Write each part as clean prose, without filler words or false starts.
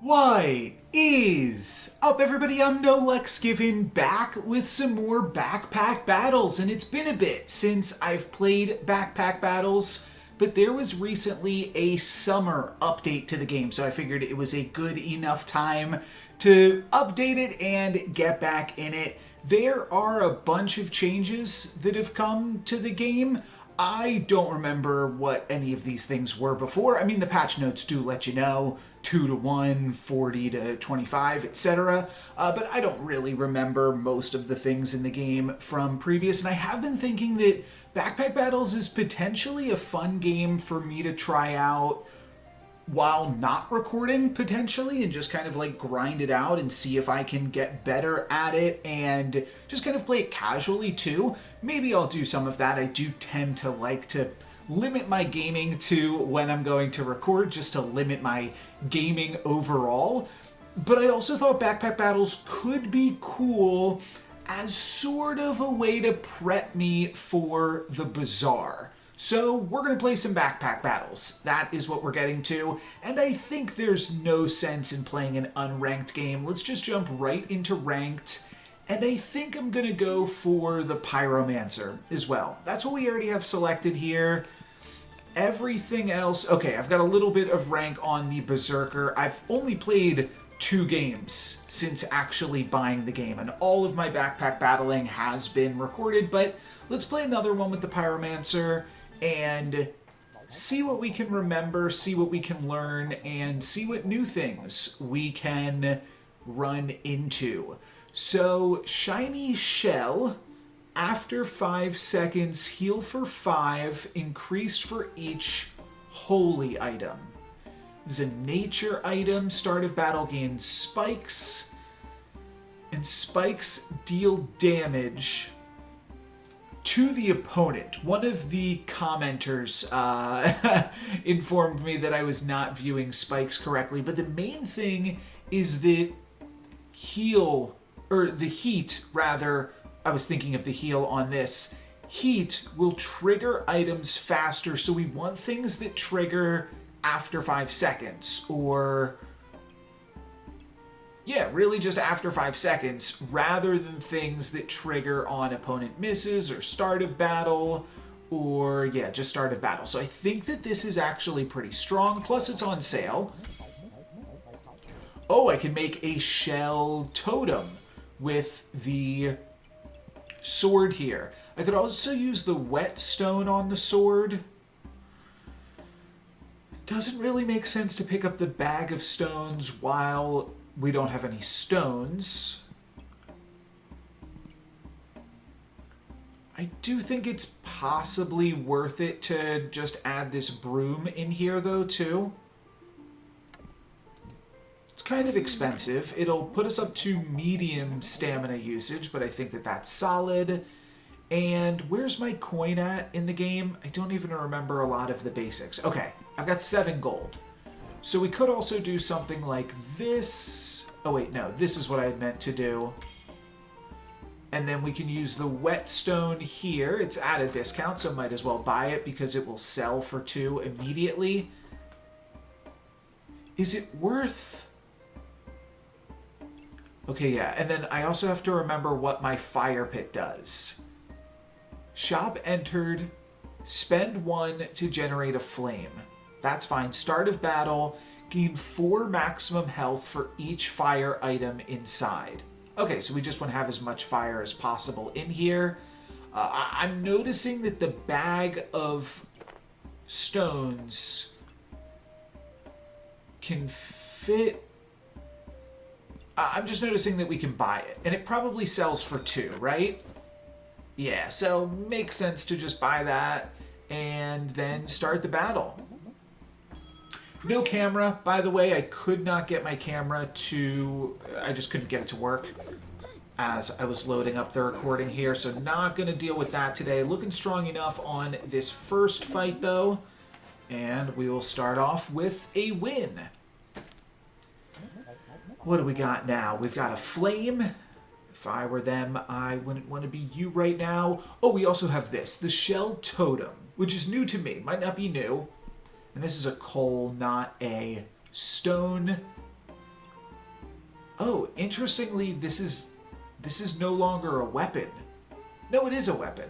What is up, everybody? I'm NoLucksGiven, back with some more backpack battles, and it's been a bit since I've played backpack battles, but there was recently a summer update to the game, so I figured it was a good enough time to update it and get back in it. There are a bunch of changes that have come to the game. I don't remember what any of these things were before. I mean, the patch notes do let you know 2 to 1, 40 to 25, etc. But I don't really remember most of the things in the game from previous. And I have been thinking that Backpack Battles is potentially a fun game for me to try out while not recording, potentially, and just kind of like grind it out and see if I can get better at it and just kind of play it casually too. Maybe I'll do some of that. I do tend to like to limit my gaming to when I'm going to record, just to limit my gaming overall. But I also thought Backpack Battles could be cool as sort of a way to prep me for the Bazaar. So we're going to play some backpack battles. That is what we're getting to. And I think there's no sense in playing an unranked game. Let's just jump right into ranked. And I think I'm going to go for the Pyromancer as well. That's what we already have selected here. Everything else... Okay, I've got a little bit of rank on the Berserker. I've only played 2 games since actually buying the game. And all of my backpack battling has been recorded. But let's play another one with the Pyromancer and see what we can remember, see what we can learn, and see what new things we can run into. So, Shiny Shell, after 5 seconds, heal for 5, increased for each holy item. This is a nature item, start of battle gains spikes, and spikes deal damage to the opponent. One of the commenters informed me that I was not viewing spikes correctly, but the main thing is that the heat, rather, I was thinking of the heal on this. Heat will trigger items faster, so we want things that trigger after 5 seconds, or... yeah, really just after 5 seconds, rather than things that trigger on opponent misses or start of battle, or yeah, just start of battle. So I think that this is actually pretty strong, plus it's on sale. Oh, I can make a shell totem with the sword here. I could also use the whetstone on the sword. Doesn't really make sense to pick up the bag of stones while we don't have any stones. I do think it's possibly worth it to just add this broom in here, though, too. It's kind of expensive. It'll put us up to medium stamina usage, but I think that that's solid. And where's my coin at in the game? I don't even remember a lot of the basics. Okay, I've got 7 gold. So we could also do something like this. Oh wait, no, this is what I meant to do. And then we can use the whetstone here. It's at a discount, so might as well buy it because it will sell for 2 immediately. Is it worth... okay, yeah, and then I also have to remember what my fire pit does. Shop entered, spend 1 to generate a flame. That's fine. Start of battle, gain 4 maximum health for each fire item inside. Okay, so we just want to have as much fire as possible in here. I'm noticing that the bag of stones can fit... I'm just noticing that we can buy it. And it probably sells for 2, right? Yeah, so makes sense to just buy that and then start the battle. No camera, by the way. I could not get my camera to... I just couldn't get it to work as I was loading up the recording here, so not going to deal with that today. Looking strong enough on this first fight, though, and we will start off with a win. What do we got now? We've got a flame. If I were them, I wouldn't want to be you right now. Oh, we also have this, the shell totem, which is new to me. Might not be new. And this is a coal, not a stone. Oh, interestingly, this is no longer a weapon. No, it is a weapon.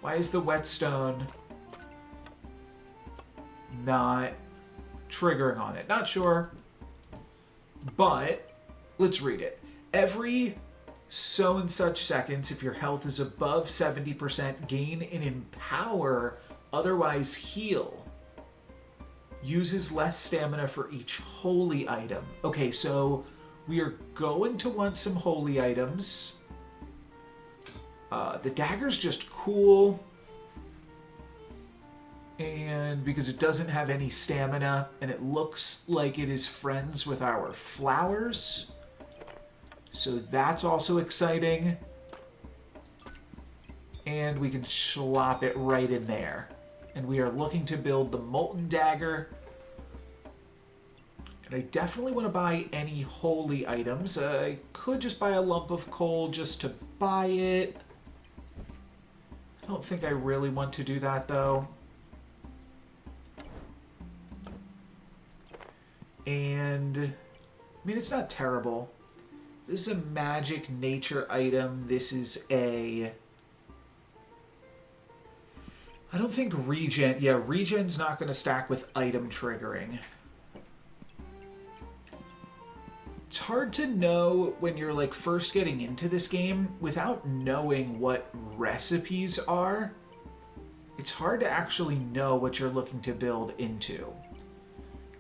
Why is the whetstone not triggering on it? Not sure. But let's read it. Every so and such seconds, if your health is above 70%, gain and empower, otherwise heal. Uses less stamina for each holy item. Okay, so we are going to want some holy items. The dagger's just cool. And because it doesn't have any stamina, and it looks like it is friends with our flowers. So that's also exciting. And we can slop it right in there. And we are looking to build the Molten Dagger. And I definitely want to buy any holy items. I could just buy a lump of coal just to buy it. I don't think I really want to do that, though. And, I mean, it's not terrible. This is a magic nature item. This is a... I don't think regen... Yeah, regen's not going to stack with item triggering. It's hard to know when you're, like, first getting into this game without knowing what recipes are. It's hard to actually know what you're looking to build into.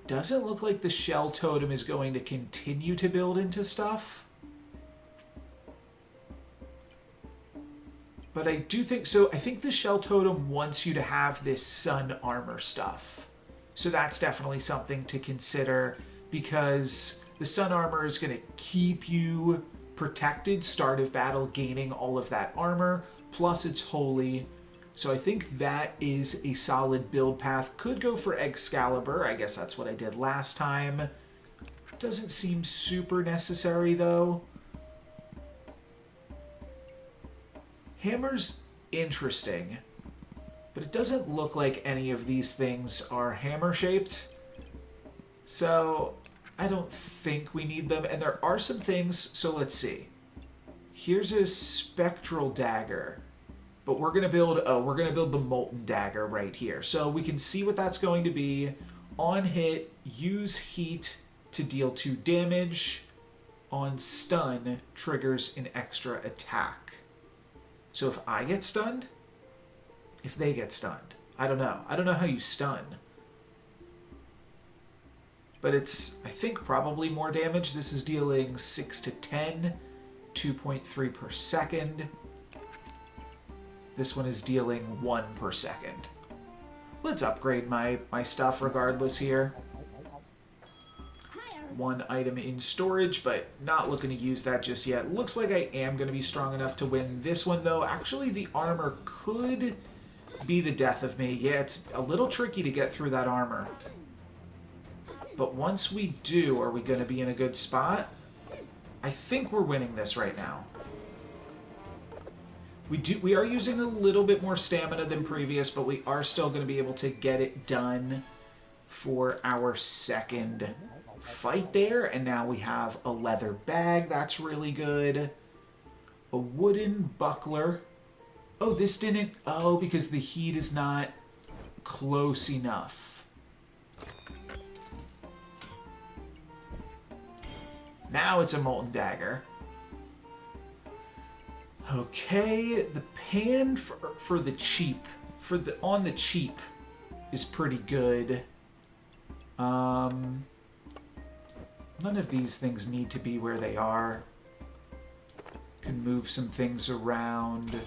Doesn't look like the shell totem is going to continue to build into stuff. But I do think... So I think the shell totem wants you to have this sun armor stuff. So that's definitely something to consider, because the sun armor is going to keep you protected, start of battle, gaining all of that armor, plus it's holy. So I think that is a solid build path. Could go for Excalibur. I guess that's what I did last time. Doesn't seem super necessary, though. Hammer's interesting, but it doesn't look like any of these things are hammer-shaped. So I don't think we need them. And there are some things, so let's see. Here's a spectral dagger. But we're going to build, we're going to build the Molten Dagger right here. So we can see what that's going to be. On hit, use heat to deal 2 damage. On stun, triggers an extra attack. So if I get stunned, if they get stunned, I don't know. I don't know how you stun. But it's, I think, probably more damage. This is dealing 6 to 10, 2.3 per second. This one is dealing 1 per second. Let's upgrade my stuff regardless here. 1 item in storage, but not looking to use that just yet. Looks like I am going to be strong enough to win this one, though. Actually, the armor could be the death of me. Yeah, it's a little tricky to get through that armor. But once we do, are we going to be in a good spot? I think we're winning this right now. We are using a little bit more stamina than previous, but we are still going to be able to get it done for our second fight there. And now we have a leather bag. That's really good. A wooden buckler. Oh, this didn't... Oh, because the heat is not close enough. Now it's a molten dagger. Okay, the pan for the cheap, on the cheap, is pretty good. None of these things need to be where they are. Can move some things around.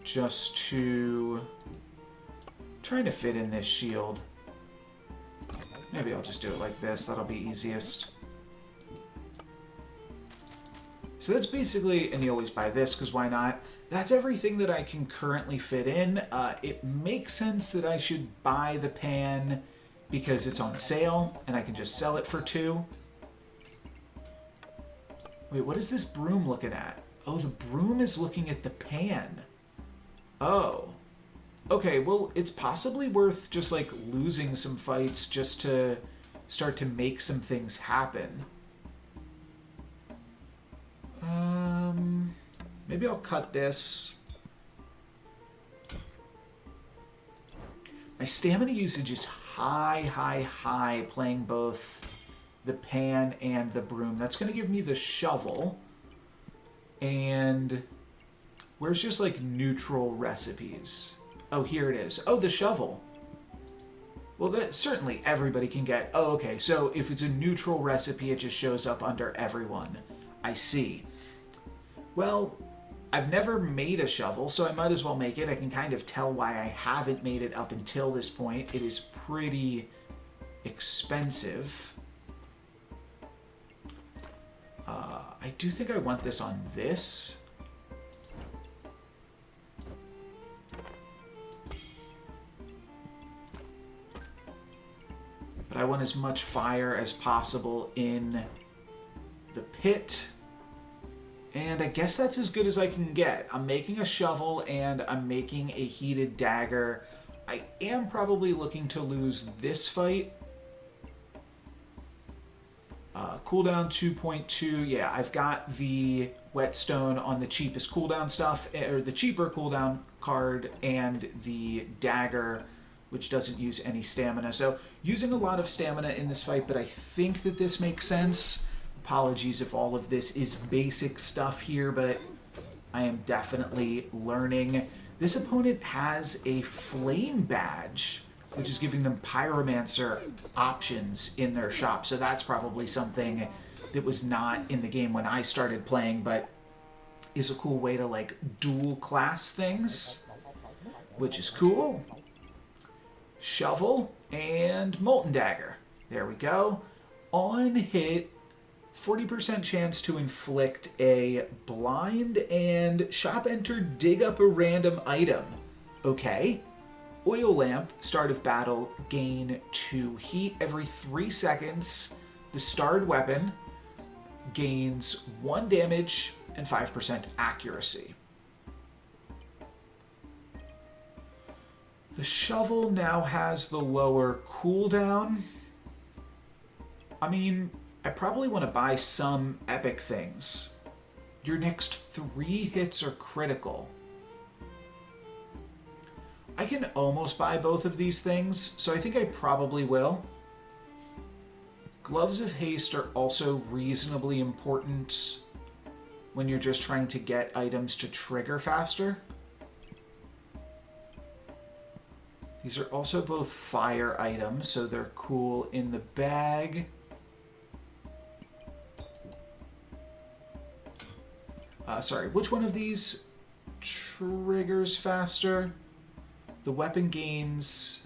Just to... trying to fit in this shield. Maybe I'll just do it like this. That'll be easiest. So that's basically, and you always buy this, because why not? That's everything that I can currently fit in. It makes sense that I should buy the pan because it's on sale, and I can just sell it for 2. Wait, what is this broom looking at? Oh, the broom is looking at the pan. Oh. Okay, well, it's possibly worth just, like, losing some fights just to start to make some things happen. Maybe I'll cut this. My stamina usage is high playing both the pan and the broom. That's going to give me the shovel. And where's just like neutral recipes? Oh, here it is. Oh, the shovel. Well, that certainly everybody can get. Oh, okay. So if it's a neutral recipe, it just shows up under everyone. I see. Well, I've never made a shovel, so I might as well make it. I can kind of tell why I haven't made it up until this point. It is pretty expensive. I do think I want this on this. But I want as much fire as possible in the pit. And I guess that's as good as I can get. I'm making a shovel and I'm making a heated dagger. I am probably looking to lose this fight. Cooldown 2.2. Yeah, I've got the whetstone on the cheapest cooldown stuff, or the cheaper cooldown card, and the dagger, which doesn't use any stamina. So using a lot of stamina in this fight, but I think that this makes sense. Apologies if all of this is basic stuff here, but I am definitely learning. This opponent has a flame badge, which is giving them pyromancer options in their shop. So that's probably something that was not in the game when I started playing, but is a cool way to like dual class things, which is cool. Shovel and molten dagger. There we go. On hit, 40% chance to inflict a blind and shop enter dig up a random item. Okay. Oil lamp, start of battle, gain 2 heat every 3 seconds. The starred weapon gains 1 damage and 5% accuracy. The shovel now has the lower cooldown. I mean, I probably want to buy some epic things. Your next 3 hits are critical. I can almost buy both of these things, so I think I probably will. Gloves of Haste are also reasonably important when you're just trying to get items to trigger faster. These are also both fire items, so they're cool in the bag. Sorry, which one of these triggers faster? The weapon gains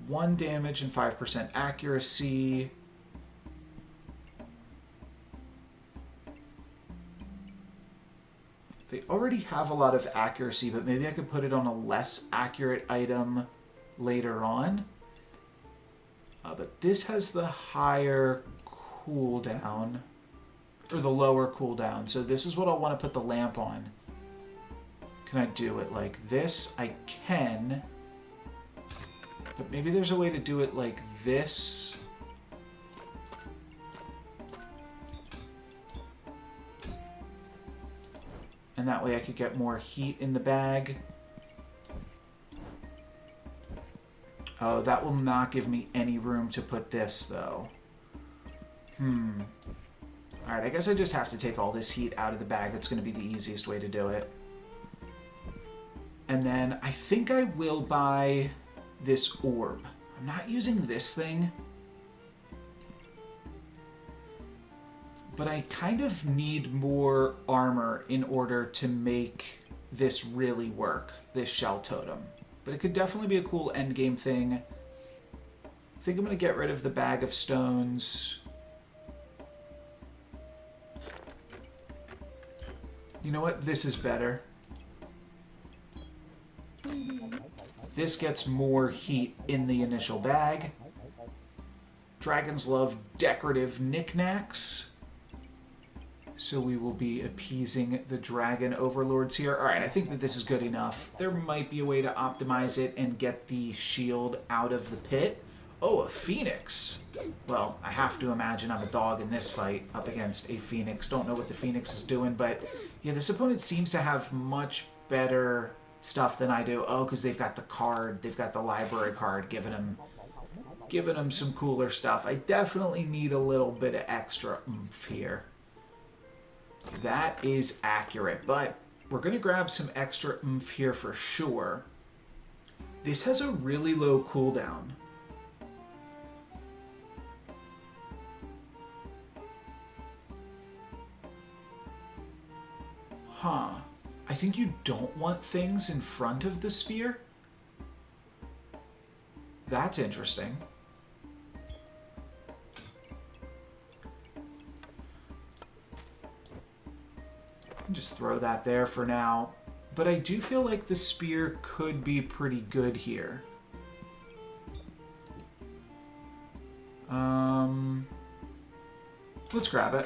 1 damage and 5% accuracy. They already have a lot of accuracy, but maybe I could put it on a less accurate item later on. But this has the higher cooldown, or the lower cooldown. So this is what I'll want to put the lamp on. Can I do it like this? I can. But maybe there's a way to do it like this. And that way I could get more heat in the bag. Oh, that will not give me any room to put this, though. Alright, I guess I just have to take all this heat out of the bag. That's going to be the easiest way to do it. And then I think I will buy this orb. I'm not using this thing. But I kind of need more armor in order to make this really work, this shell totem. But it could definitely be a cool endgame thing. I think I'm going to get rid of the bag of stones. You know what? This is better. This gets more heat in the initial bag. Dragons love decorative knickknacks. So we will be appeasing the dragon overlords here. All right, I think that this is good enough. There might be a way to optimize it and get the shield out of the pit. Oh, a phoenix. Well, I have to imagine I'm a dog in this fight up against a phoenix. Don't know what the phoenix is doing, but yeah, this opponent seems to have much better stuff than I do. Oh, because they've got the card. They've got the library card giving them some cooler stuff. I definitely need a little bit of extra oomph here. That is accurate, but we're going to grab some extra oomph here for sure. This has a really low cooldown. Huh. I think you don't want things in front of the spear? That's interesting. Just throw that there for now. But I do feel like the spear could be pretty good here. Let's grab it.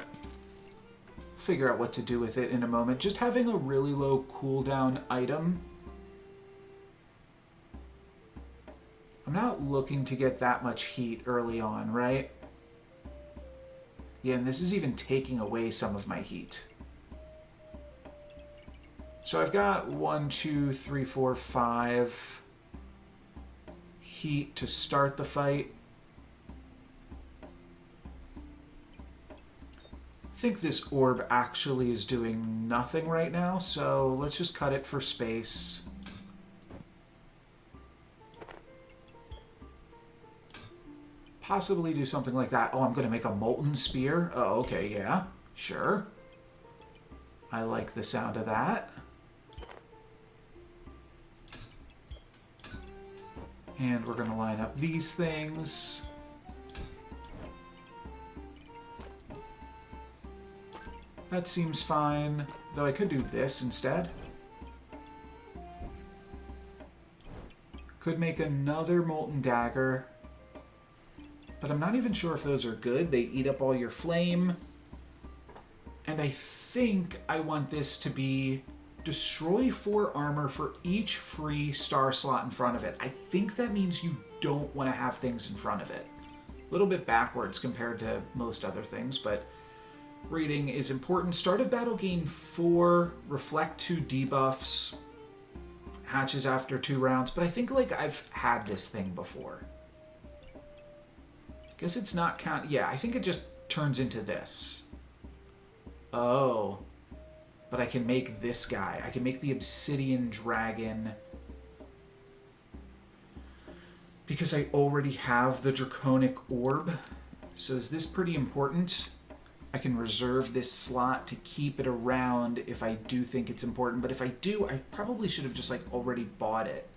Figure out what to do with it in a moment. Just having a really low cooldown item. I'm not looking to get that much heat early on, right? Yeah, and this is even taking away some of my heat. So I've got 1, 2, 3, 4, 5 heat to start the fight. I think this orb actually is doing nothing right now, so let's just cut it for space. Possibly do something like that. Oh, I'm going to make a molten spear? Oh, okay, yeah, sure. I like the sound of that. And we're going to line up these things. That seems fine, though I could do this instead. Could make another molten dagger, but I'm not even sure if those are good. They eat up all your flame, and I think I want this to be destroy 4 armor for each free star slot in front of it. I think that means you don't want to have things in front of it. A little bit backwards compared to most other things, but rating is important. Start of battle gain 4, reflect 2 debuffs, hatches after 2 rounds, but I think like I've had this thing before. Guess it's not count. Yeah, I think it just turns into this. Oh. But I can make this guy. I can make the obsidian dragon. Because I already have the draconic orb. So is this pretty important? I can reserve this slot to keep it around if I do think it's important. But if I do, I probably should have just like already bought it.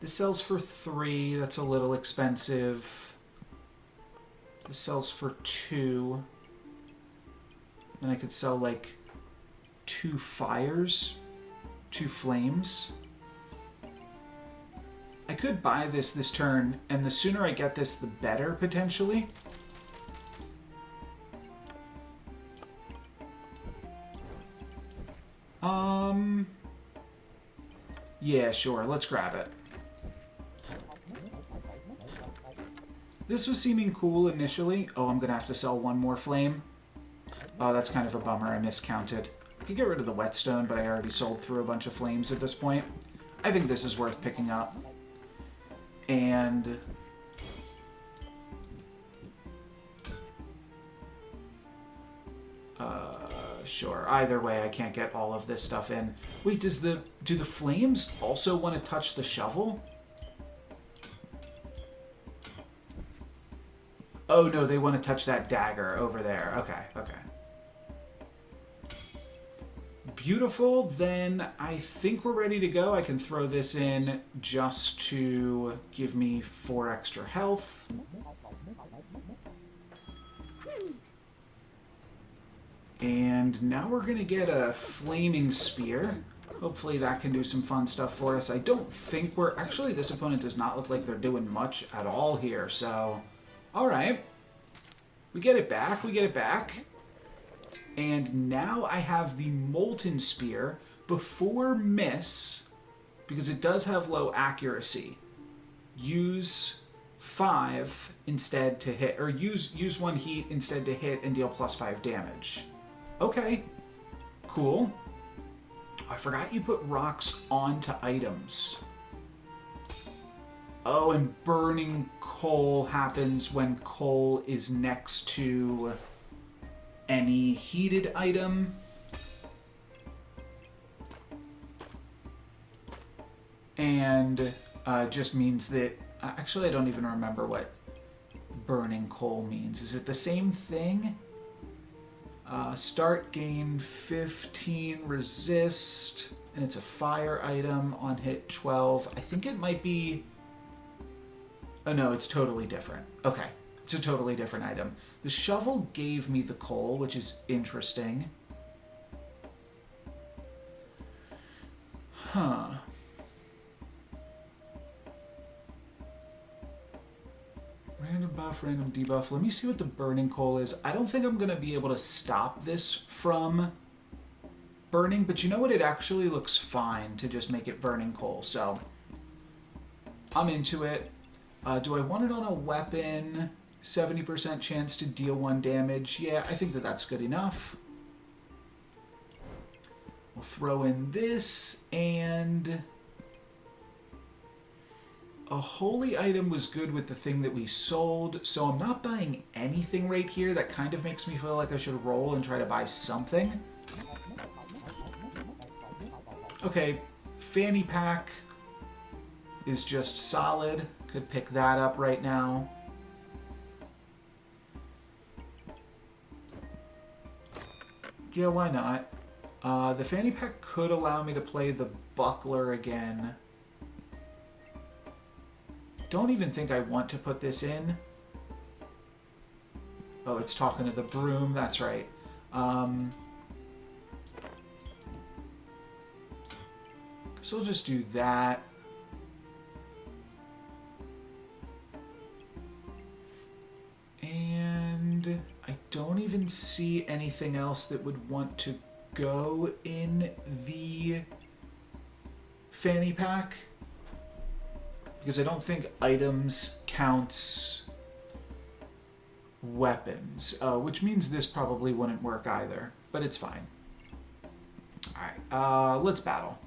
This sells for 3. That's a little expensive. This sells for 2. And I could sell like 2 fires, 2 flames. I could buy this turn, and the sooner I get this, the better, potentially. Yeah, sure, let's grab it. This was seeming cool initially. Oh, I'm gonna have to sell 1 more flame. Oh, that's kind of a bummer, I miscounted. I could get rid of the whetstone, but I already sold through a bunch of flames at this point. I think this is worth picking up. And sure. Either way, I can't get all of this stuff in. Wait, do the flames also want to touch the shovel? Oh no, they want to touch that dagger over there. Okay, okay. Beautiful, then I think we're ready to go. I can throw this in just to give me 4 extra health. And now we're going to get a flaming spear. Hopefully that can do some fun stuff for us. I don't think actually, this opponent does not look like they're doing much at all here, so alright. We get it back. We get it back. And now I have the Molten Spear before miss, because it does have low accuracy. Use 5 instead to hit, or use 1 heat instead to hit and deal +5 damage. Okay, cool. I forgot you put rocks onto items. Oh, and burning coal happens when coal is next to any heated item. And just means that... actually, I don't even remember what burning coal means. Is it the same thing? Start gain 15 resist, and it's a fire item on hit 12. I think it might be... Oh no, it's totally different. Okay, it's a totally different item. The shovel gave me the coal, which is interesting. Huh. Random buff, random debuff. Let me see what the burning coal is. I don't think I'm going to be able to stop this from burning, but you know what? It actually looks fine to just make it burning coal, so I'm into it. Do I want it on a weapon? 70% chance to deal 1 damage. Yeah, I think that that's good enough. We'll throw in this, and a holy item was good with the thing that we sold, so I'm not buying anything right here. That kind of makes me feel like I should roll and try to buy something. Okay, fanny pack is just solid. Could pick that up right now. Yeah, why not? The fanny pack could allow me to play the buckler again. Don't even think I want to put this in. Oh, it's talking to the broom. That's right. So we'll just do that. And I don't even see anything else that would want to go in the fanny pack, because I don't think items counts weapons, which means this probably wouldn't work either, but it's fine. Alright, let's battle.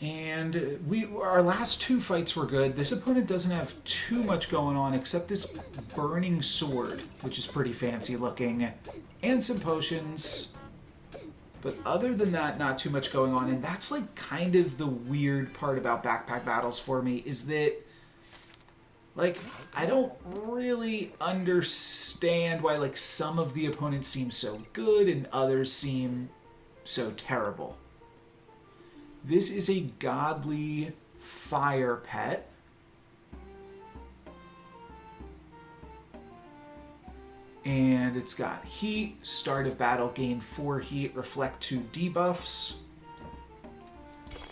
And our last 2 fights were good. This opponent doesn't have too much going on except this burning sword, which is pretty fancy looking, and some potions. But other than that, not too much going on. And that's like kind of the weird part about backpack battles for me, is that like I don't really understand why like some of the opponents seem so good and others seem so terrible. This is a godly fire pet. And it's got heat, start of battle, gain 4 heat, reflect 2 debuffs.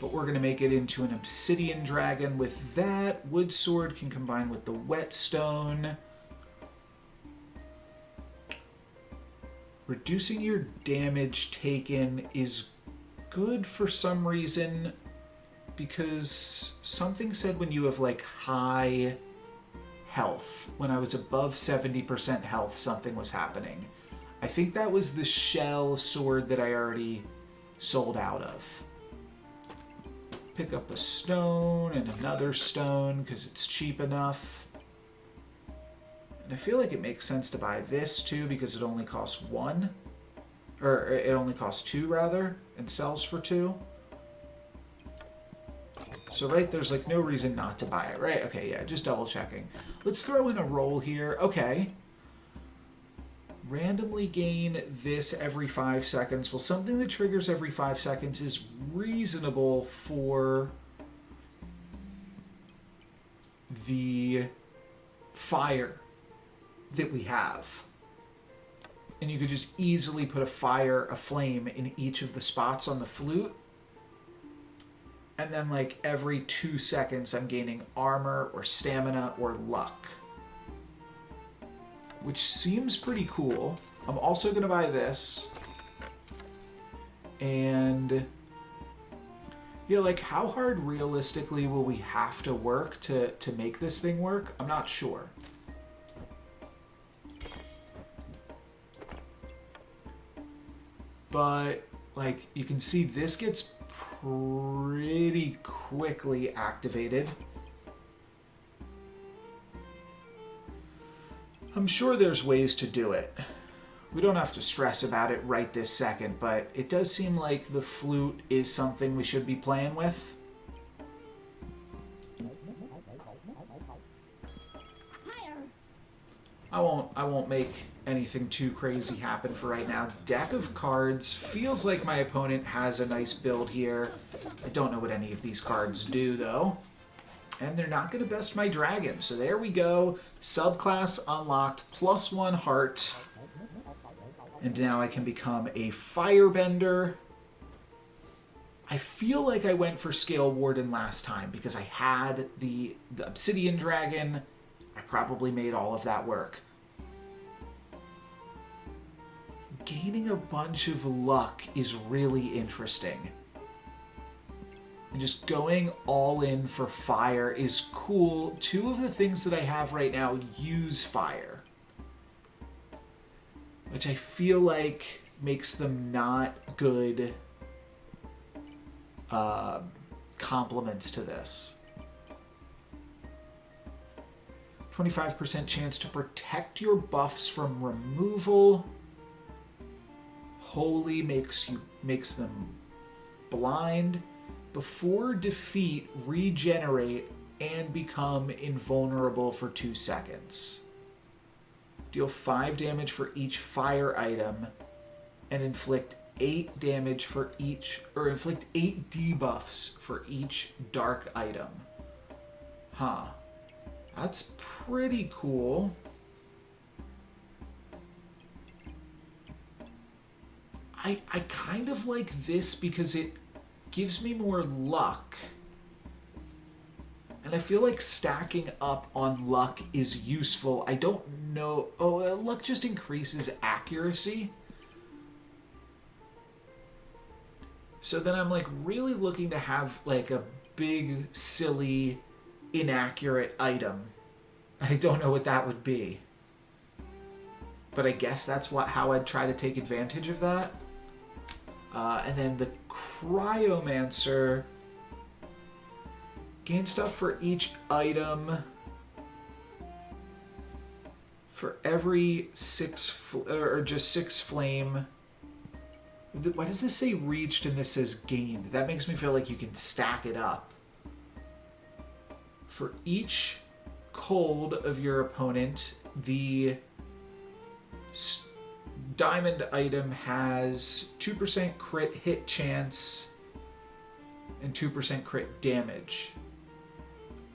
But we're going to make it into an obsidian dragon with that. Wood sword can combine with the whetstone. Reducing your damage taken is good for some reason, because something said when you have like high health, when I was above 70% health, something was happening. I think that was the shell sword that I already sold out of. Pick up a stone and another stone because it's cheap enough. And I feel like it makes sense to buy this too because it only costs 1. Or it only costs 2 rather, and sells for 2. So right, there's like no reason not to buy it, right? Okay, yeah, just double checking. Let's throw in a roll here. Okay. Randomly gain this every 5 seconds. Well, something that triggers every 5 seconds is reasonable for the fire that we have. And you could just easily put a flame in each of the spots on the flute. And then like every 2 seconds I'm gaining armor or stamina or luck. which seems pretty cool. I'm also going to buy this. And yeah, like how hard realistically will we have to work to make this thing work? I'm not sure. But like you can see this gets pretty quickly activated. I'm sure there's ways to do it. We don't have to stress about it right this second, but it does seem like the flute is something we should be playing with. I won't make anything too crazy happen for right now. Deck of cards. Feels like my opponent has a nice build here. I don't know what any of these cards do, though. And they're not going to best my dragon. So there we go. Subclass unlocked. +1 heart. And now I can become a firebender. I feel like I went for Scale Warden last time because I had the Obsidian Dragon. I probably made all of that work. Gaining a bunch of luck is really interesting. And just going all in for fire is cool. 2 of the things that I have right now use fire, which I feel like makes them not good complements to this. 25% chance to protect your buffs from removal. Holy makes them blind. Before defeat, regenerate and become invulnerable for 2 seconds. Deal 5 damage for each fire item and inflict 8 damage for each, or inflict 8 debuffs for each dark item. Huh. That's pretty cool. I kind of like this because it gives me more luck. And I feel like stacking up on luck is useful. I don't know. Oh, luck just increases accuracy. So then I'm like really looking to have like a big, silly, inaccurate item. I don't know what that would be. But I guess that's how I'd try to take advantage of that. And then the Cryomancer. Gain stuff for each item. For every 6 or just 6 flame. Why does this say reached and this says gained? That makes me feel like you can stack it up. For each cold of your opponent, the diamond item has 2% crit hit chance and 2% crit damage.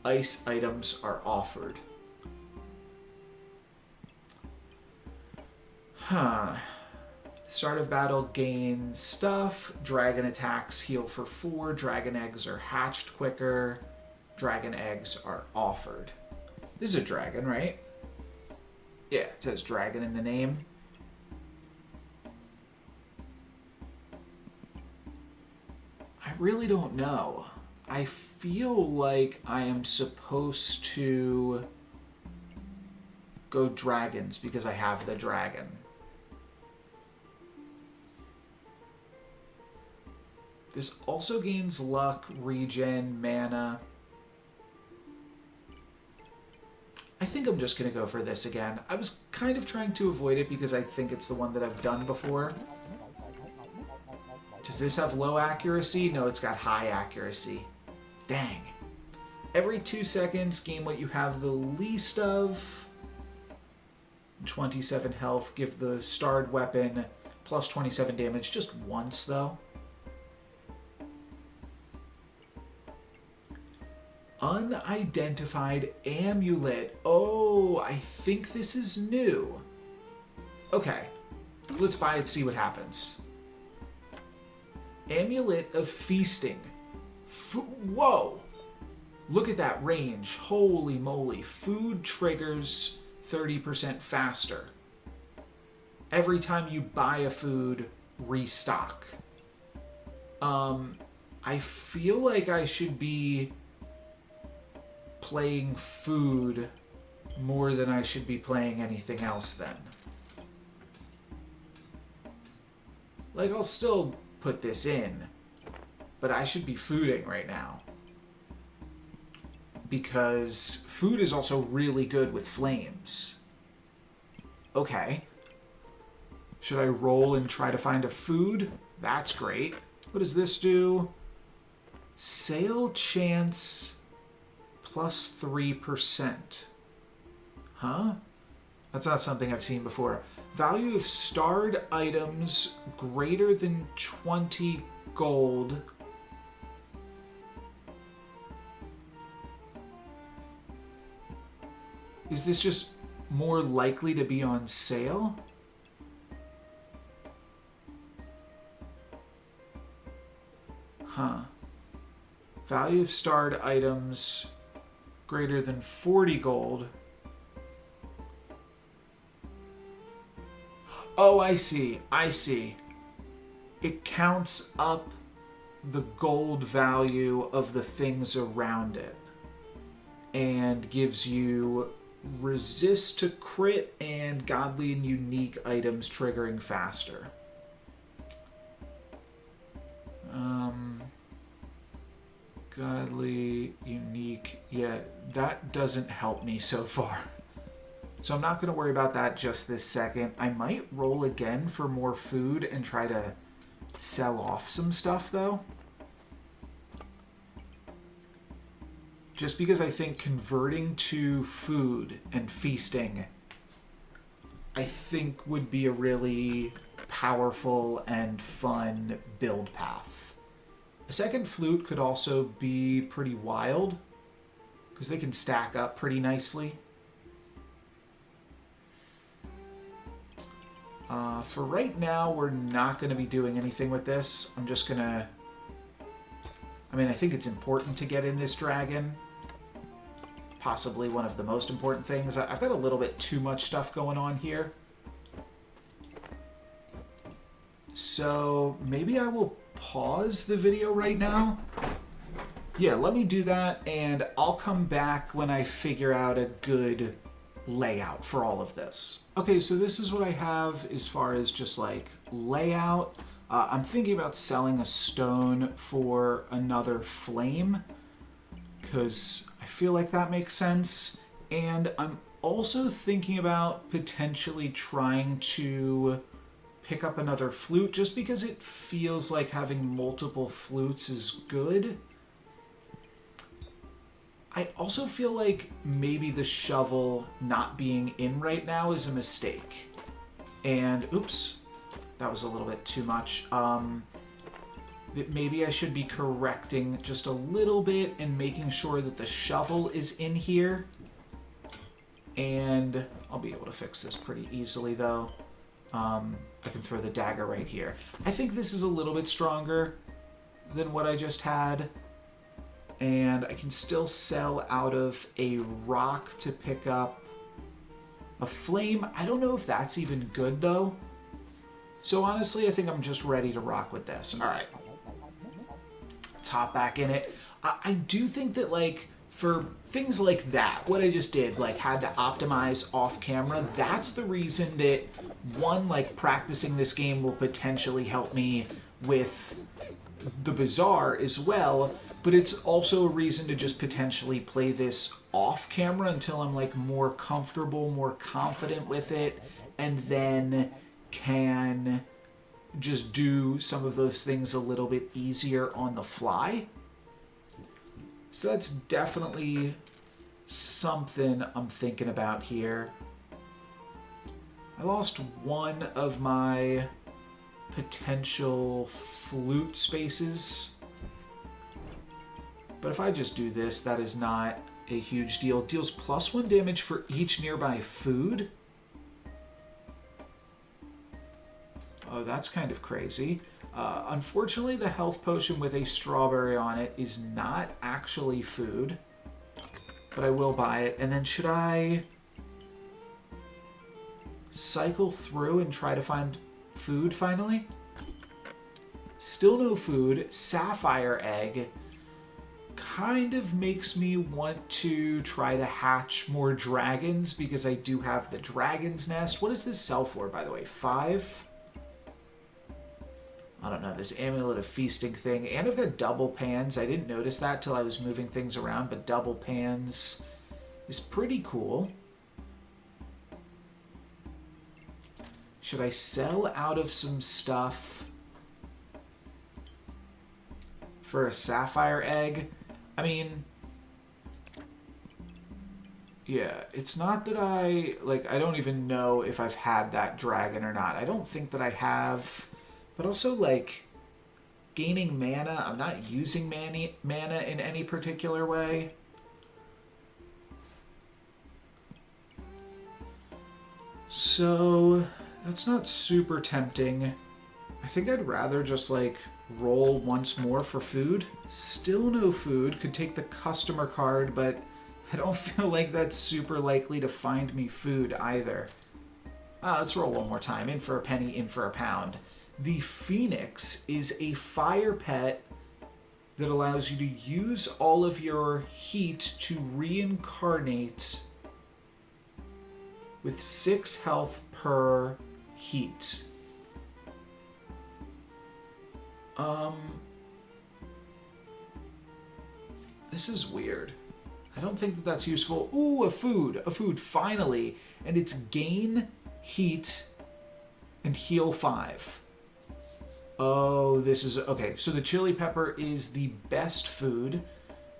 Ice items are offered. Huh. Start of battle gains stuff. Dragon attacks heal for 4. Dragon eggs are hatched quicker. Dragon eggs are offered. This is a dragon, right? Yeah, it says dragon in the name. I really don't know. I feel like I am supposed to go dragons because I have the dragon. This also gains luck, regen, mana. I think I'm just going to go for this again. I was kind of trying to avoid it because I think it's the one that I've done before. Does this have low accuracy? No, it's got high accuracy. Dang. Every 2 seconds, gain what you have the least of. 27 health. Give the starred weapon plus 27 damage just once, though. Unidentified amulet. Oh, I think this is new. Okay. Let's buy it, see what happens. Amulet of Feasting. Whoa! Look at that range. Holy moly. Food triggers 30% faster. Every time you buy a food, restock. I feel like I should be playing food more than I should be playing anything else then. Like, I'll still put this in, but I should be fooding right now. Because food is also really good with flames. Okay. Should I roll and try to find a food? That's great. What does this do? Sale chance plus 3%. Huh? That's not something I've seen before. Value of starred items greater than 20 gold. Is this just more likely to be on sale? Huh. Value of starred items greater than 40 gold. Oh, I see. I see. It counts up the gold value of the things around it and gives you resist to crit and godly and unique items triggering faster. Godly, unique, yeah, that doesn't help me so far. So I'm not going to worry about that just this second. I might roll again for more food and try to sell off some stuff, though. Just because I think converting to food and feasting, I think would be a really powerful and fun build path. A second flute could also be pretty wild, because they can stack up pretty nicely. For right now, we're not going to be doing anything with this. I'm just going to... I mean, I think it's important to get in this dragon. Possibly one of the most important things. I've got a little bit too much stuff going on here. So maybe I will pause the video right now. Yeah, let me do that, and I'll come back when I figure out a good layout for all of this. Okay, so this is what I have as far as just like layout. I'm thinking about selling a stone for another flame because I feel like that makes sense. And I'm also thinking about potentially trying to pick up another flute just because it feels like having multiple flutes is good. I also feel like maybe the shovel not being in right now is a mistake. And, oops, that was a little bit too much. That maybe I should be correcting just a little bit and making sure that the shovel is in here. And I'll be able to fix this pretty easily, though. I can throw the dagger right here. I think this is a little bit stronger than what I just had. And I can still sell out of a rock to pick up a flame. I don't know if that's even good, though. So honestly, I think I'm just ready to rock with this. All right. Let's hop back in it. I do think that, like, for things like that, what I just did, like, had to optimize off camera, that's the reason that, one, like, practicing this game will potentially help me with the Bazaar as well, but it's also a reason to just potentially play this off camera until I'm like more comfortable, more confident with it, and then can just do some of those things a little bit easier on the fly. So that's definitely something I'm thinking about here. I lost one of my potential flute spaces. But if I just do this, that is not a huge deal. Deals +1 damage for each nearby food. Oh, that's kind of crazy. Unfortunately, the health potion with a strawberry on it is not actually food. But I will buy it. And then should I... cycle through and try to find food finally. Still no food. Sapphire egg kind of makes me want to try to hatch more dragons because I do have the dragon's nest. What does this sell for, by the way? 5? I don't know, this Amulet of Feasting thing. And I've got double pans. I didn't notice that till I was moving things around, but double pans is pretty cool. Should I sell out of some stuff for a sapphire egg? I mean, yeah, it's not that I don't even know if I've had that dragon or not. I don't think that I have, but also, like, gaining mana, I'm not using mana in any particular way. So, that's not super tempting. I think I'd rather just, like, roll once more for food. Still no food. Could take the customer card, but I don't feel like that's super likely to find me food either. Let's roll one more time. In for a penny, in for a pound. The Phoenix is a fire pet that allows you to use all of your heat to reincarnate with 6 health per heat. This is weird. I don't think that that's useful. Ooh, a food, finally. And it's gain, heat, and heal 5. Oh, this is, okay. So the chili pepper is the best food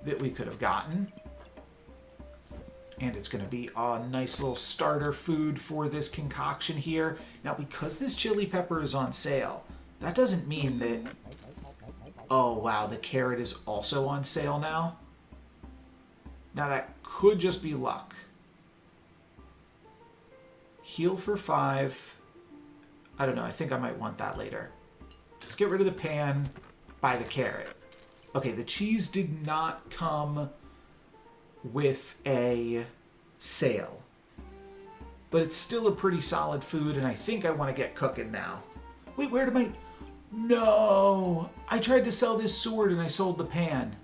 that we could have gotten. And it's going to be a nice little starter food for this concoction here. Now, because this chili pepper is on sale, that doesn't mean that... Oh, wow, the carrot is also on sale now. Now, that could just be luck. Heal for 5. I don't know. I think I might want that later. Let's get rid of the pan, buy the carrot. Okay, the cheese did not come with a sale. But it's still a pretty solid food, and I think I want to get cooking now. Wait, where did my... No! I tried to sell this sword and I sold the pan.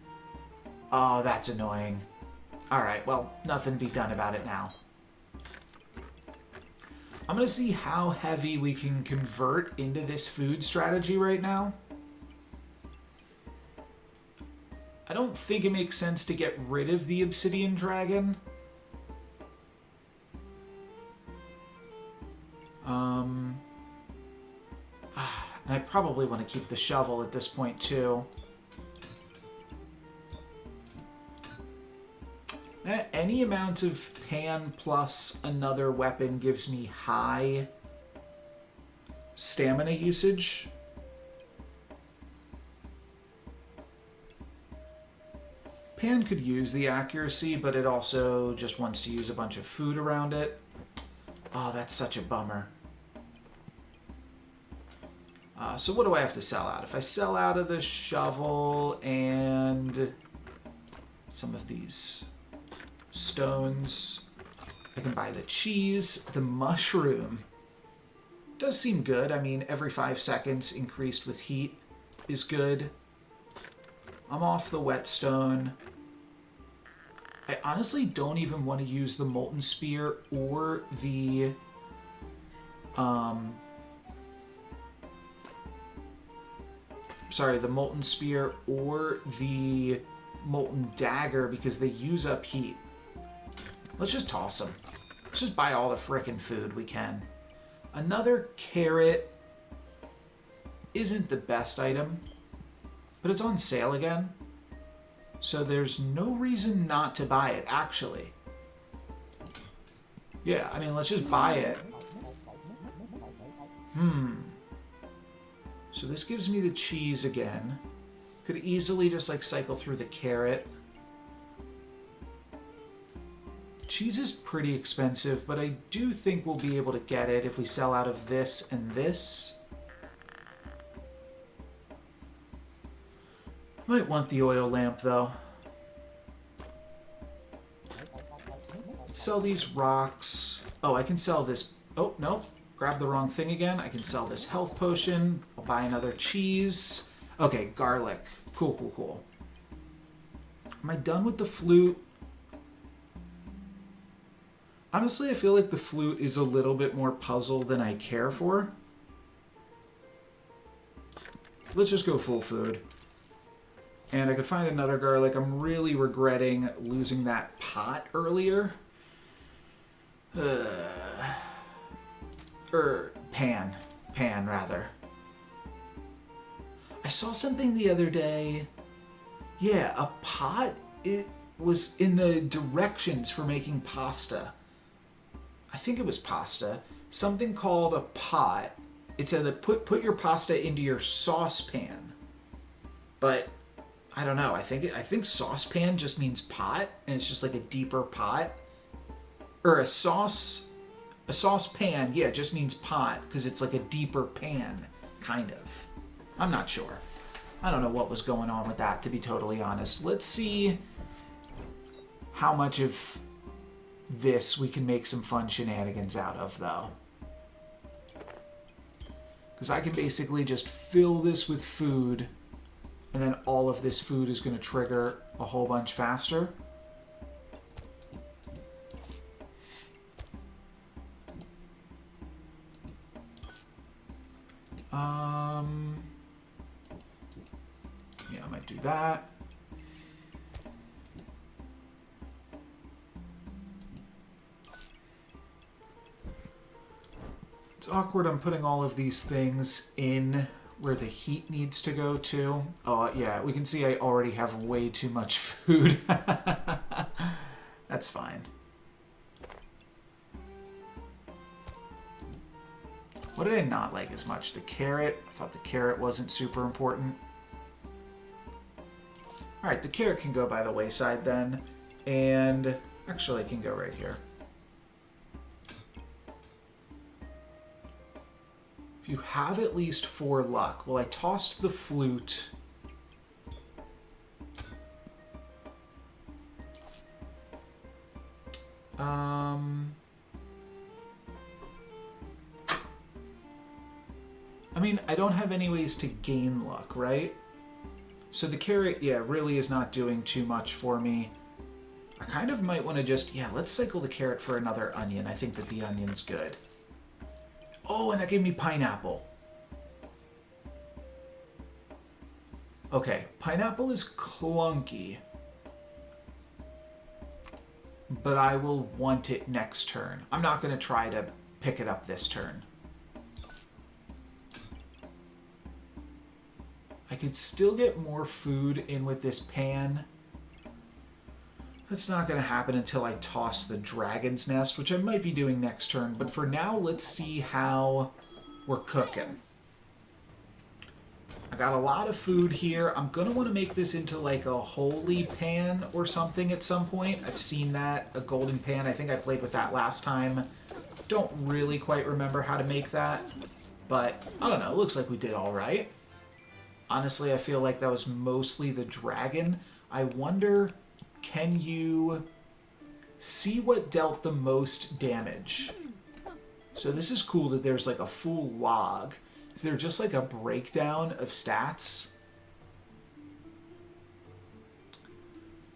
Oh, that's annoying. Alright, well, nothing to be done about it now. I'm going to see how heavy we can convert into this food strategy right now. I don't think it makes sense to get rid of the obsidian dragon. And I probably want to keep the shovel at this point, too. Any amount of pan plus another weapon gives me high stamina usage. Pan could use the accuracy, but it also just wants to use a bunch of food around it. Oh, that's such a bummer. So what do I have to sell out? If I sell out of the shovel and some of these stones, I can buy the cheese. The mushroom does seem good. I mean, every 5 seconds increased with heat is good. I'm off the whetstone. I honestly don't even want to use the molten spear or the the molten spear or the molten dagger because they use up heat. Let's just toss them. Let's just buy all the frickin' food we can. Another carrot isn't the best item, but it's on sale again. So there's no reason not to buy it, actually. Yeah, I mean, let's just buy it. So this gives me the cheese again. Could easily just, like, cycle through the carrot. Cheese is pretty expensive, but I do think we'll be able to get it if we sell out of this and this. Might want the oil lamp, though. Let's sell these rocks. Oh, I can sell this Oh, no. Grab the wrong thing again. I can sell this health potion. I'll buy another cheese. Okay, garlic. Cool, cool, cool. Am I done with the flute? Honestly, I feel like the flute is a little bit more puzzle than I care for. Let's just go full food. And I could find another garlic. I'm really regretting losing that pot earlier. Pan. Pan, rather. I saw something the other day. Yeah, a pot. It was in the directions for making pasta. I think it was pasta. Something called a pot. It said that put your pasta into your saucepan. But I don't know. I think saucepan just means pot, and it's just like a deeper pot. Or a saucepan, yeah, it just means pot because it's like a deeper pan, kind of. I'm not sure. I don't know what was going on with that, to be totally honest. Let's see how much of this we can make some fun shenanigans out of, though. Because I can basically just fill this with food, and then all of this food is going to trigger a whole bunch faster. Yeah, I might do that. It's awkward I'm putting all of these things in where the heat needs to go to. Oh, yeah, we can see I already have way too much food. That's fine. What did I not like as much? The carrot. I thought the carrot wasn't super important. Alright, the carrot can go by the wayside then. And actually, it can go right here. If you have at least 4 luck. Well, I tossed the flute. I mean, I don't have any ways to gain luck, right? So the carrot, yeah, really is not doing too much for me. I kind of might want to just, yeah, let's cycle the carrot for another onion. I think that the onion's good. Oh, and that gave me pineapple. Okay, pineapple is clunky. But I will want it next turn. I'm not going to try to pick it up this turn. I could still get more food in with this pan. That's not going to happen until I toss the dragon's nest, which I might be doing next turn. But for now, let's see how we're cooking. I got a lot of food here. I'm going to want to make this into like a holy pan or something at some point. I've seen that, a golden pan. I think I played with that last time. Don't really quite remember how to make that. But I don't know. It looks like we did all right. Honestly, I feel like that was mostly the dragon. I wonder, can you see what dealt the most damage? So this is cool that there's like a full log. Is there just like a breakdown of stats?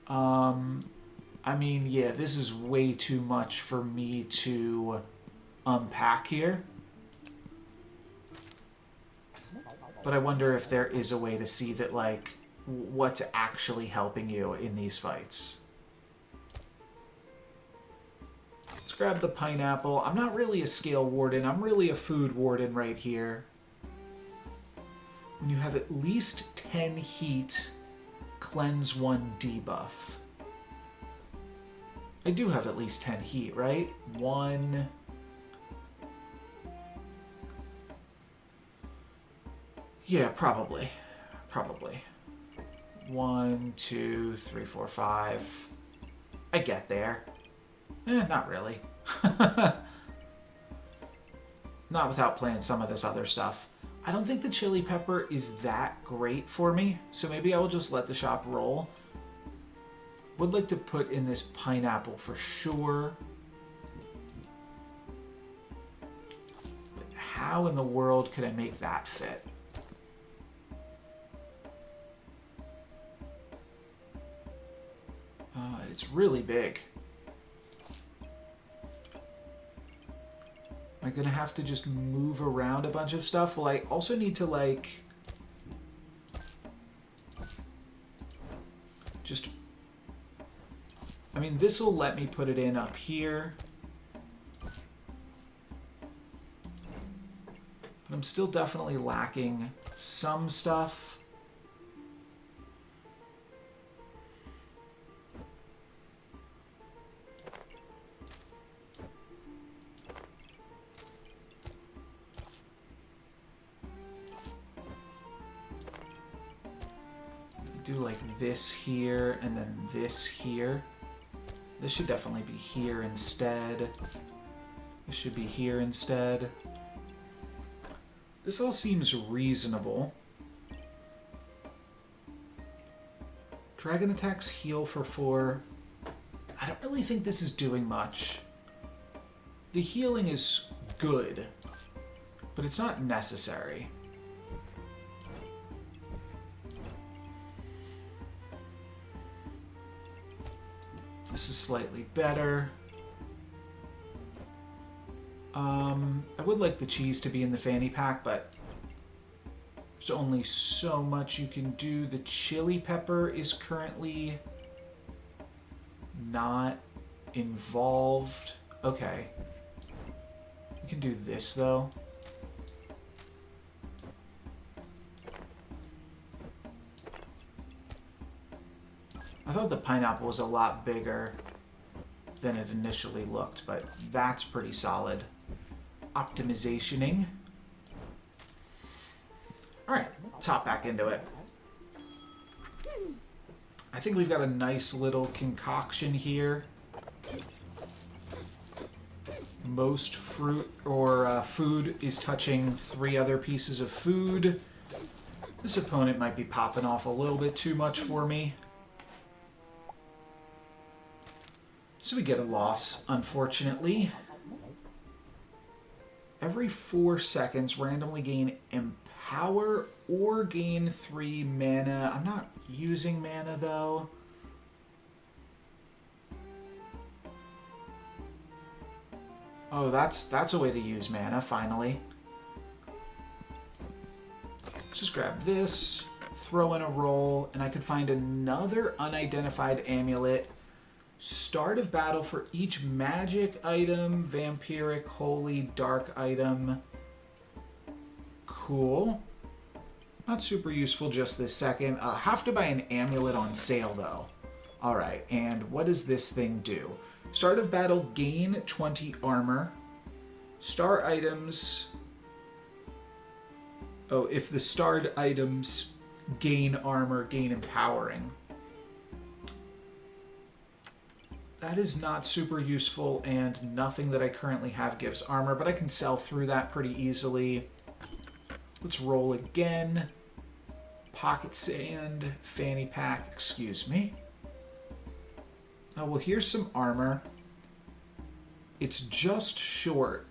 I mean, yeah, this is way too much for me to unpack here. But I wonder if there is a way to see that, like, what's actually helping you in these fights. Let's grab the pineapple. I'm not really a scale warden. I'm really a food warden right here. When you have at least 10 heat, cleanse 1 debuff. I do have at least 10 heat, right? 1... Yeah, probably. Probably. 1, 2, 3, 4, 5. I get there. Not really. Not without playing some of this other stuff. I don't think the chili pepper is that great for me, so maybe I will just let the shop roll. Would like to put in this pineapple for sure. How in the world could I make that fit? It's really big. Am I gonna have to just move around a bunch of stuff? Well, I also need to, like, just... I mean, this will let me put it in up here. But I'm still definitely lacking some stuff. Do like this here and then this here. This should definitely be here instead. This should be here instead. This all seems reasonable. Dragon attacks heal for 4. I don't really think this is doing much. The healing is good, but it's not necessary. This is slightly better. I would like the cheese to be in the fanny pack, but there's only so much you can do. The chili pepper is currently not involved. Okay. We can do this, though. I thought the pineapple was a lot bigger than it initially looked, but that's pretty solid. Optimizationing. Alright, let's hop back into it. I think we've got a nice little concoction here. Most fruit or food is touching 3 other pieces of food. This opponent might be popping off a little bit too much for me. So we get a loss, unfortunately. Every 4 seconds, randomly gain Empower or gain 3 mana. I'm not using mana, though. Oh, that's a way to use mana, finally. Let's just grab this, throw in a roll, and I could find another unidentified amulet. Start of battle for each magic item, vampiric, holy, dark item. Cool. Not super useful just this second. Have to buy an amulet on sale, though. Alright, and what does this thing do? Start of battle, gain 20 armor. Star items... Oh, if the starred items gain armor, gain empowering. That is not super useful, and nothing that I currently have gives armor, but I can sell through that pretty easily. Let's roll again. Pocket sand, fanny pack, excuse me. Oh, well, here's some armor. It's just short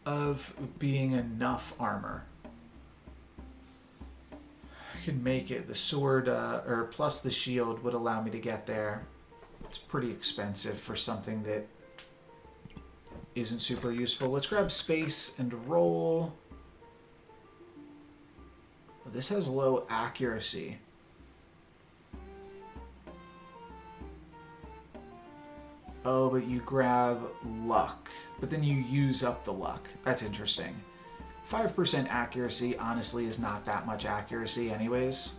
of being enough armor. Can make it. The sword, or plus the shield, would allow me to get there. It's pretty expensive for something that isn't super useful. Let's grab space and roll. Oh, this has low accuracy. Oh, but you grab luck. But then you use up the luck. That's interesting. 5% accuracy, honestly, is not that much accuracy anyways.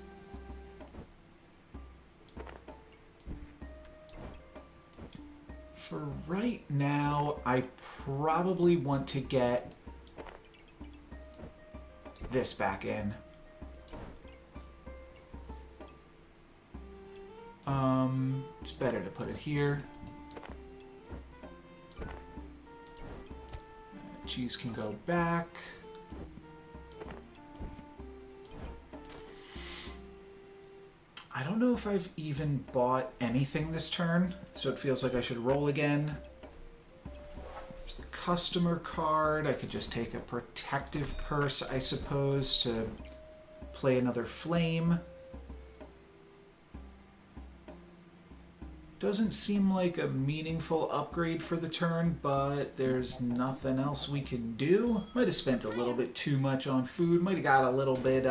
For right now, I probably want to get this back in. It's better to put it here. Cheese can go back. I don't know if I've even bought anything this turn, so it feels like I should roll again. customer card. I could just take a protective purse, I suppose, to play another flame. Doesn't seem like a meaningful upgrade for the turn, but there's nothing else we can do. Might have spent a little bit too much on food. Might have got a little bit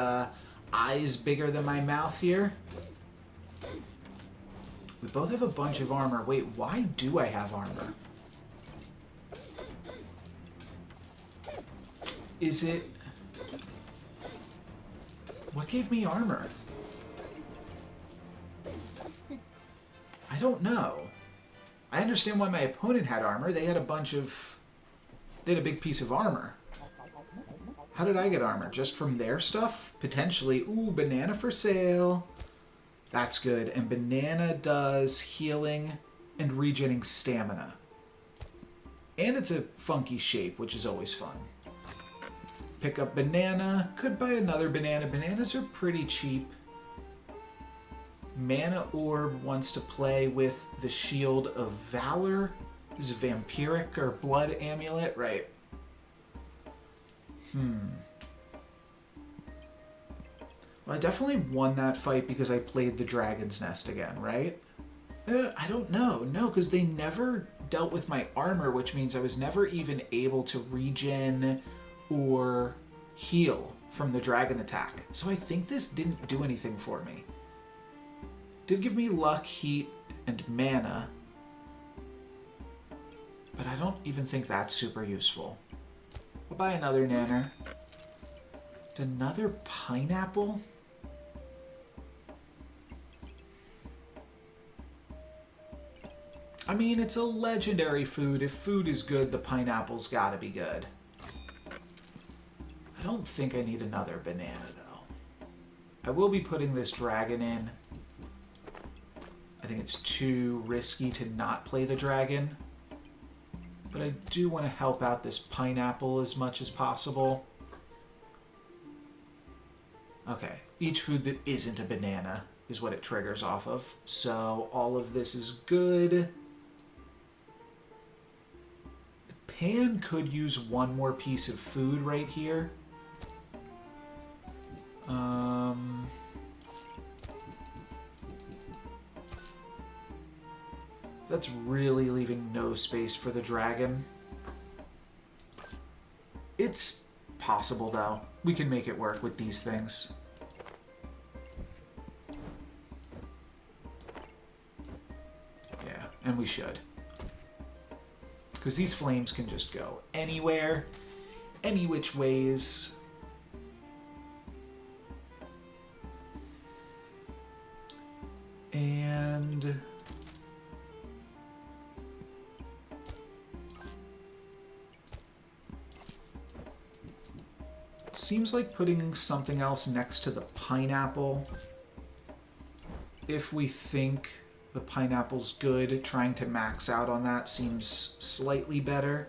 eyes bigger than my mouth here. We both have a bunch of armor. Wait, why do I have armor? Is it... What gave me armor? I don't know. I understand why my opponent had armor. They had a bunch of... They had a big piece of armor. How did I get armor? Just from their stuff? Potentially. Ooh, banana for sale. That's good. And banana does healing and regenerating stamina. And it's a funky shape, which is always fun. Pick up banana. Could buy another banana. Bananas are pretty cheap. Mana Orb wants to play with the Shield of Valor. This is Vampiric or Blood Amulet, right? Well, I definitely won that fight because I played the Dragon's Nest again, right? I don't know. No, because they never dealt with my armor, which means I was never even able to regen or heal from the dragon attack. So I think this didn't do anything for me. Did give me luck, heat, and mana. But I don't even think that's super useful. I'll buy another nanner. Another pineapple? I mean, it's a legendary food. If food is good, the pineapple's gotta be good. I don't think I need another banana, though. I will be putting this dragon in. I think it's too risky to not play the dragon. But I do want to help out this pineapple as much as possible. Okay, each food that isn't a banana is what it triggers off of. So all of this is good. The pan could use one more piece of food right here. That's really leaving no space for the dragon. It's possible, though. We can make it work with these things. Yeah, and we should. Because these flames can just go anywhere, any which ways. And... seems like putting something else next to the pineapple. If we think the pineapple's good, trying to max out on that seems slightly better.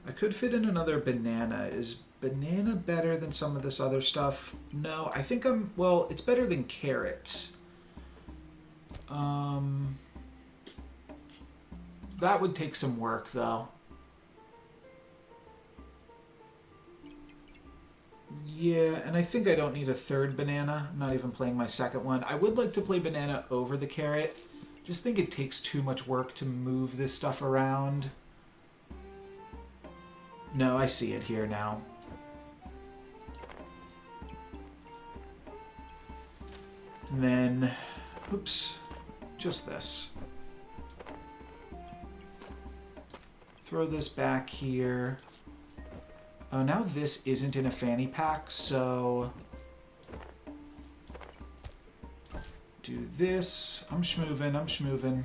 I could fit in another banana. Is banana better than some of this other stuff? No, I think well, it's better than carrot. That would take some work, though. Yeah, and I think I don't need a third banana. I'm not even playing my second one. I would like to play banana over the carrot. Just think it takes too much work to move this stuff around. No, I see it here now. And then, oops, just this. Throw this back here. Oh, now this isn't in a fanny pack, so... do this. I'm schmoovin'.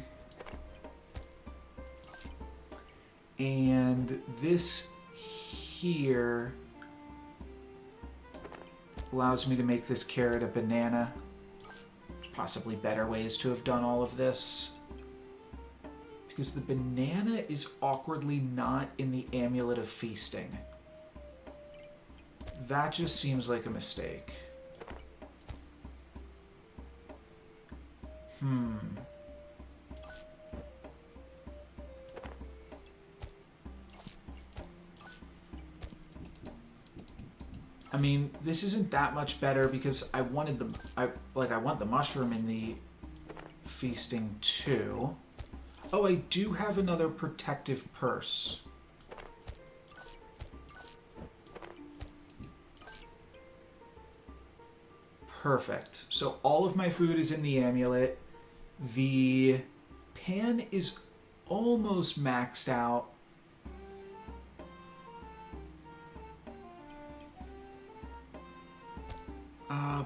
And this here allows me to make this carrot a banana. There's possibly better ways to have done all of this. Because the banana is awkwardly not in the Amulet of Feasting. That just seems like a mistake. I mean, this isn't that much better because I wanted the... I want the mushroom in the feasting too. Oh, I do have another protective purse. Perfect. So all of my food is in the amulet. The pan is almost maxed out.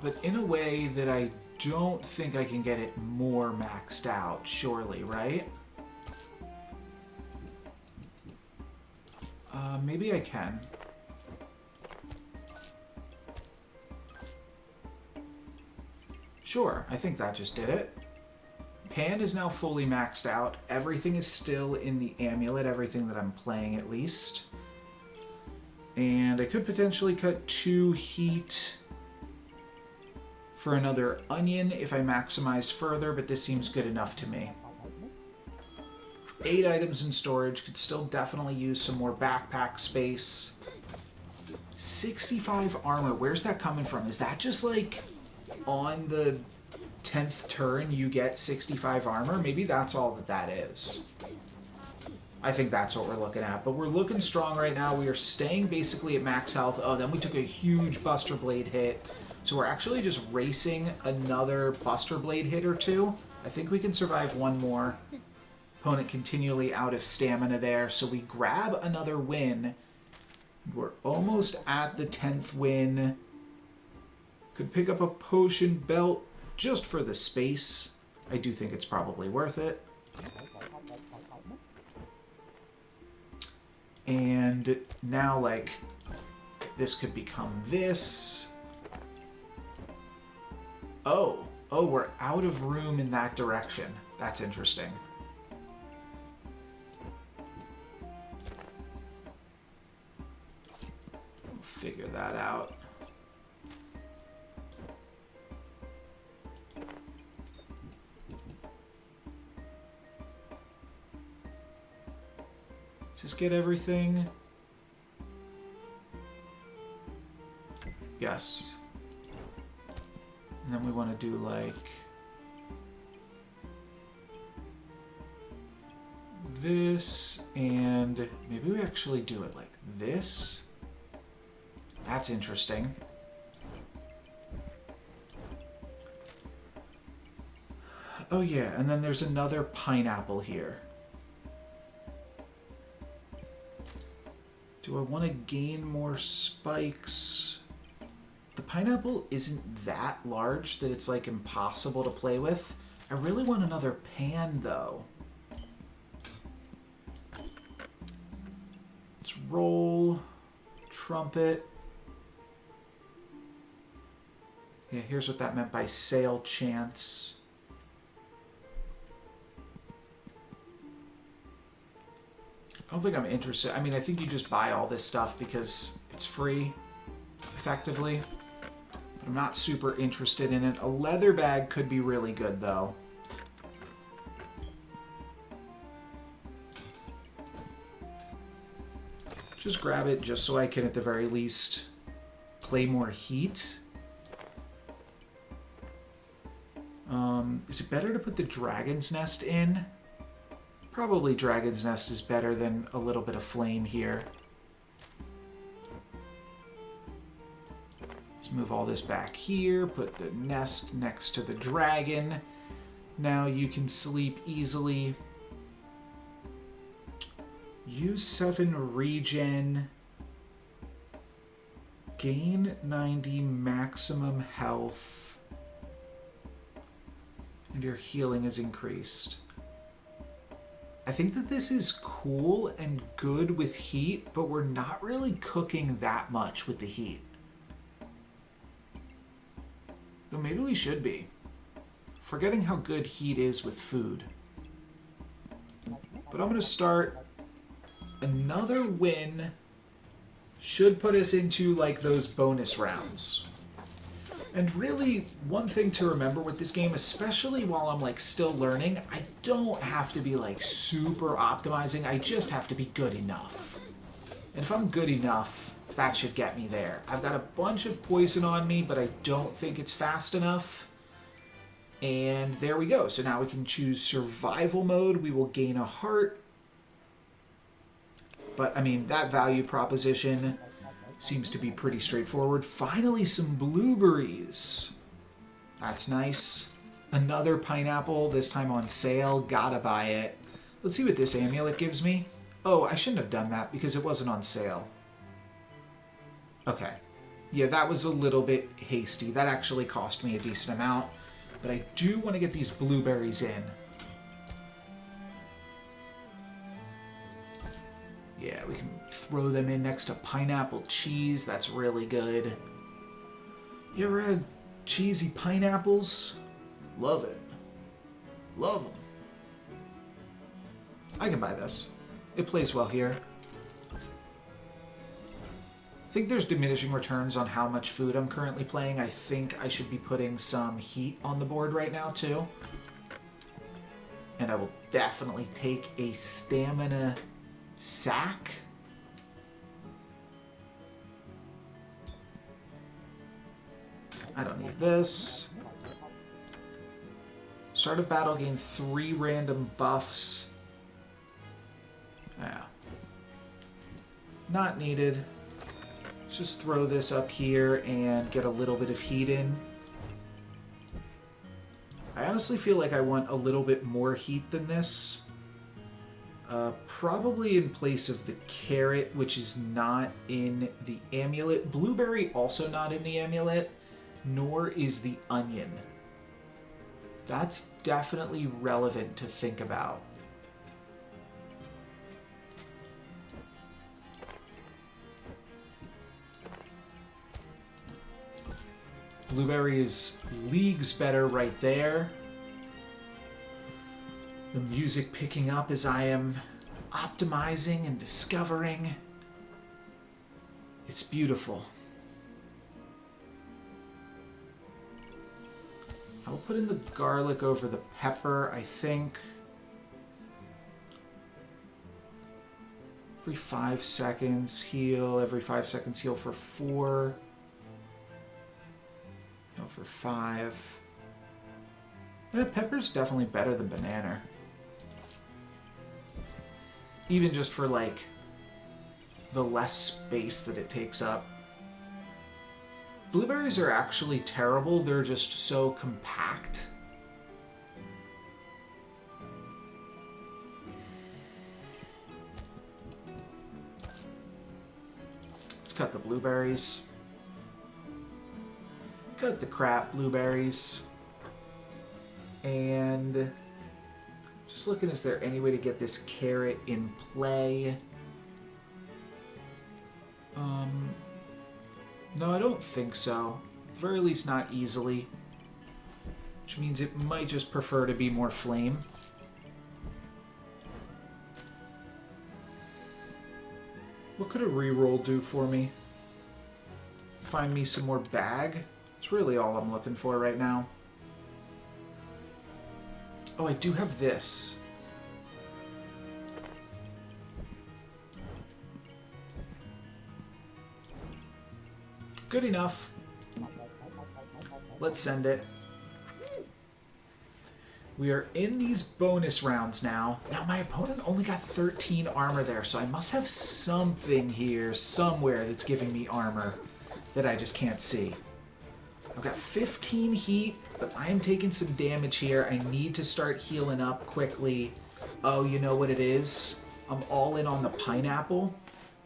But in a way that I don't think I can get it more maxed out, surely, right? Maybe I can. Sure, I think that just did it. Pan is now fully maxed out. Everything is still in the amulet, everything that I'm playing at least. And I could potentially cut 2 heat for another onion if I maximize further, but this seems good enough to me. 8 items in storage, could still definitely use some more backpack space. 65 armor, where's that coming from? Is that just like on the 10th turn you get 65 armor? Maybe that's all that that is. I think that's what we're looking at, but we're looking strong right now. We are staying basically at max health. Oh, then we took a huge Buster Blade hit. So we're actually just racing another Buster Blade hit or 2. I think we can survive one more. Opponent continually out of stamina there, so we grab another win. We're almost at the 10th win. Could pick up a potion belt just for the space. I do think it's probably worth it. And now, like, this could become this. Oh, we're out of room in that direction. That's interesting. We'll figure that out. Just get everything. Yes. And then we want to do like this, and maybe we actually do it like this. That's interesting. Oh yeah, and then there's another pineapple here. Do I want to gain more spikes? The pineapple isn't that large that it's like impossible to play with. I really want another pan though. Let's roll. Trumpet. Yeah, here's what that meant by sail chance. I don't think I'm interested. I mean, I think you just buy all this stuff because it's free, effectively. But I'm not super interested in it. A leather bag could be really good, though. Just grab it just so I can, at the very least, play more heat. Is it better to put the Dragon's Nest in? Probably Dragon's Nest is better than a little bit of flame here. Let's move all this back here, put the nest next to the dragon. Now you can sleep easily. Use 7 regen. Gain 90 maximum health. And your healing is increased. I think that this is cool and good with heat, but we're not really cooking that much with the heat. Though maybe we should be. Forgetting how good heat is with food. But I'm going to start another win. Should put us into like those bonus rounds. And really, one thing to remember with this game, especially while I'm like still learning, I don't have to be like super optimizing. I just have to be good enough. And if I'm good enough, That should get me there. I've got a bunch of poison on me, but I don't think it's fast enough. And there we go. So now we can choose survival mode. We will gain a heart. But, I mean, that value proposition seems to be pretty straightforward. Finally, some blueberries. That's nice. Another pineapple, this time on sale. Gotta buy it. Let's see what this amulet gives me. Oh, I shouldn't have done that because it wasn't on sale. Okay. Yeah, that was a little bit hasty. That actually cost me a decent amount. But I do want to get these blueberries in. Yeah, we can throw them in next to pineapple cheese. That's really good. You ever had cheesy pineapples? Love it. Love them. I can buy this. It plays well here. I think there's diminishing returns on how much food I'm currently playing. I think I should be putting some heat on the board right now, too. And I will definitely take a stamina sack. I don't need this. Start of battle, gain 3 random buffs. Yeah. Not needed. Let's just throw this up here and get a little bit of heat in. I honestly feel like I want a little bit more heat than this. Probably in place of the carrot, which is not in the amulet. Blueberry also not in the amulet, nor is the onion. That's definitely relevant to think about. Blueberry is leagues better right there. The music picking up as I am optimizing and discovering. It's beautiful. I'll put in the garlic over the pepper, I think. Every 5 seconds heal, every 5 seconds heal for 4. No, for 5. Yeah, pepper's definitely better than banana. Even just for, like, the less space that it takes up. Blueberries are actually terrible. They're just so compact. Let's cut the blueberries. Cut the crap blueberries. And just looking, is there any way to get this carrot in play? No, I don't think so. At the very least, not easily. Which means it might just prefer to be more flame. What could a reroll do for me? Find me some more bag? It's really all I'm looking for right now. Oh, I do have this. Good enough. Let's send it. We are in these bonus rounds now. Now, my opponent only got 13 armor there, so I must have something here somewhere that's giving me armor that I just can't see. I've got 15 heat, but I am taking some damage here. I need to start healing up quickly. Oh, you know what it is? I'm all in on the pineapple,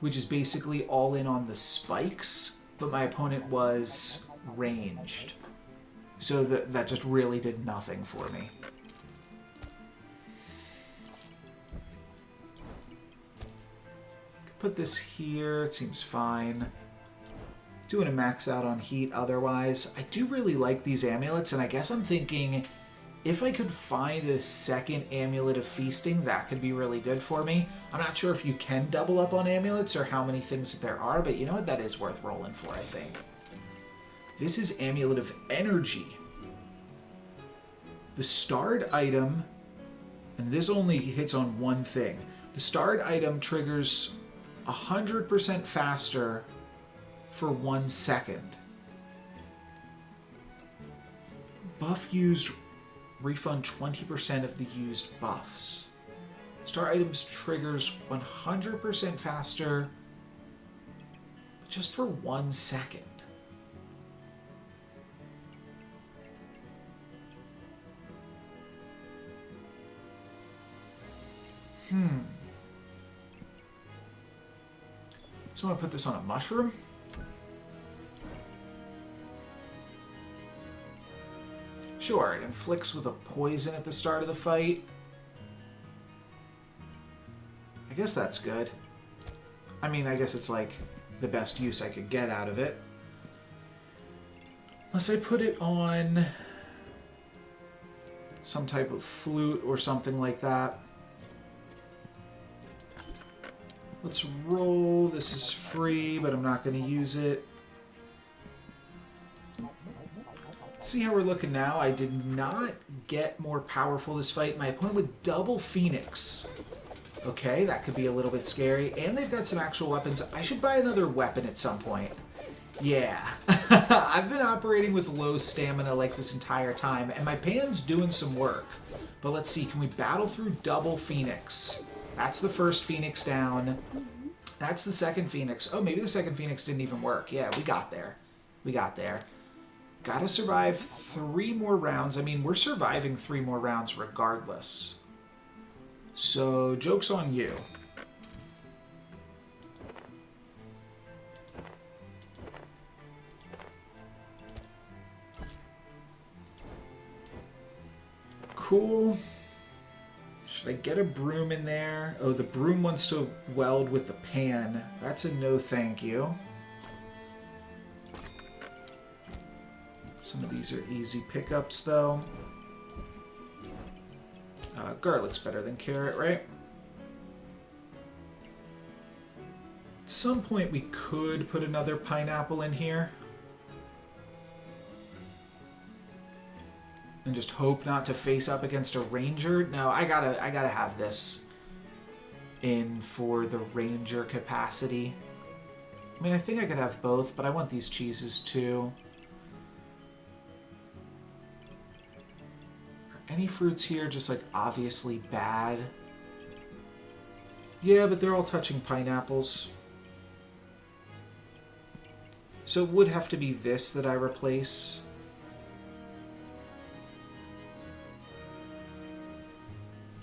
which is basically all in on the spikes, but my opponent was ranged. So that just really did nothing for me. Put this here, it seems fine. Doing a max out on heat otherwise. I do really like these amulets, and I guess I'm thinking if I could find a second amulet of feasting, that could be really good for me. I'm not sure if you can double up on amulets or how many things there are, but you know what? That is worth rolling for, I think. This is Amulet of Energy. The starred item, and this only hits on one thing. The starred item triggers 100% faster for 1 second. Buff used, refund 20% of the used buffs. Star items triggers 100% faster, just for 1 second. So I'm going to put this on a mushroom. Sure, it inflicts with a poison at the start of the fight. I guess that's good. I mean, I guess it's like the best use I could get out of it. Unless I put it on some type of flute or something like that. Let's roll. This is free, but I'm not going to use it. See how we're looking now? I did not get more powerful this fight. My opponent with double Phoenix. Okay, that could be a little bit scary. And they've got some actual weapons. I should buy another weapon at some point. Yeah. I've been operating with low stamina like this entire time, and my pan's doing some work. But let's see, can we battle through double Phoenix? That's the first Phoenix down. That's the second Phoenix. Oh, maybe the second Phoenix didn't even work. Yeah, we got there. We got there. Gotta survive 3 more rounds. I mean, we're surviving 3 more rounds regardless. So, joke's on you. Cool. Should I get a broom in there? Oh, the broom wants to weld with the pan. That's a no thank you. Some of these are easy pickups, though. Garlic's better than carrot, right? At some point, we could put another pineapple in here. And just hope not to face up against a ranger. No, I gotta have this in for the ranger capacity. I mean, I think I could have both, but I want these cheeses too. Are any fruits here just like obviously bad? Yeah, but they're all touching pineapples. So it would have to be this that I replace.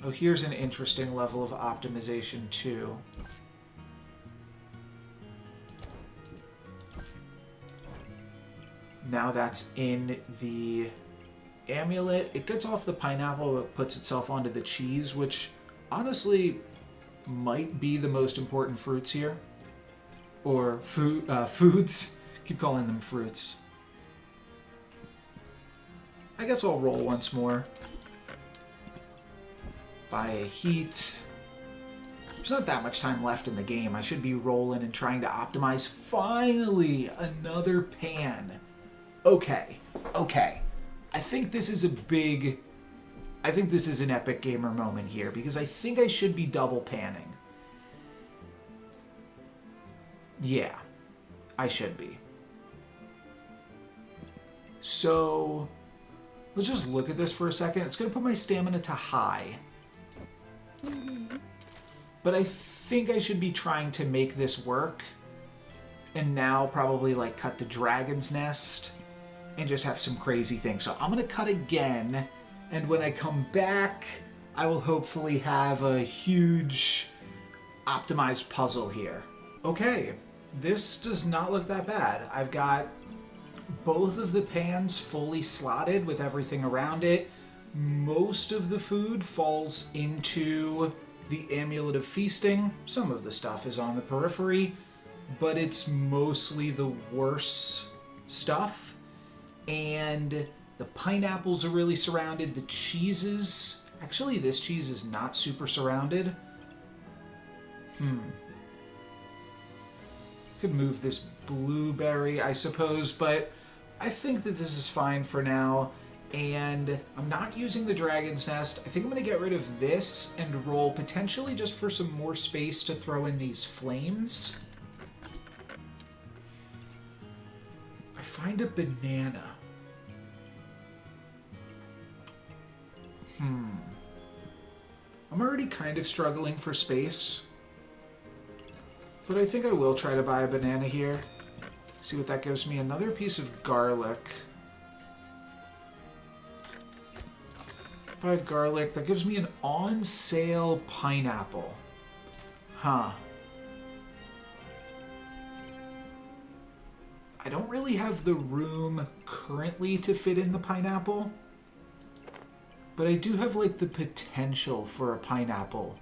Oh, here's an interesting level of optimization, too. Now that's in the amulet. It gets off the pineapple, but puts itself onto the cheese, which honestly might be the most important fruits here. Or foods. Keep calling them fruits. I guess I'll roll once more. Buy a heat. There's not that much time left in the game. I should be rolling and trying to optimize. Finally, another pan. Okay. I think this is an epic gamer moment here, because I think I should be double panning. Yeah, I should be. So, let's just look at this for a second. It's going to put my stamina to high. But I think I should be trying to make this work. And now probably like cut the dragon's nest and just have some crazy things. So I'm going to cut again. And when I come back, I will hopefully have a huge optimized puzzle here. Okay, this does not look that bad. I've got both of the pans fully slotted with everything around it. Most of the food falls into the Amulet of Feasting. Some of the stuff is on the periphery, but it's mostly the worse stuff. And the pineapples are really surrounded. The cheeses... Actually, this cheese is not super surrounded. Could move this blueberry, I suppose, but I think that this is fine for now. And I'm not using the dragon's nest. I think I'm going to get rid of this and roll potentially just for some more space to throw in these flames. find a banana. I'm already kind of struggling for space. But I think I will try to buy a banana here. See what that gives me. Another piece of garlic. Buy garlic. That gives me an on-sale pineapple. Huh. I don't really have the room currently to fit in the pineapple. But I do have, like, the potential for a pineapple.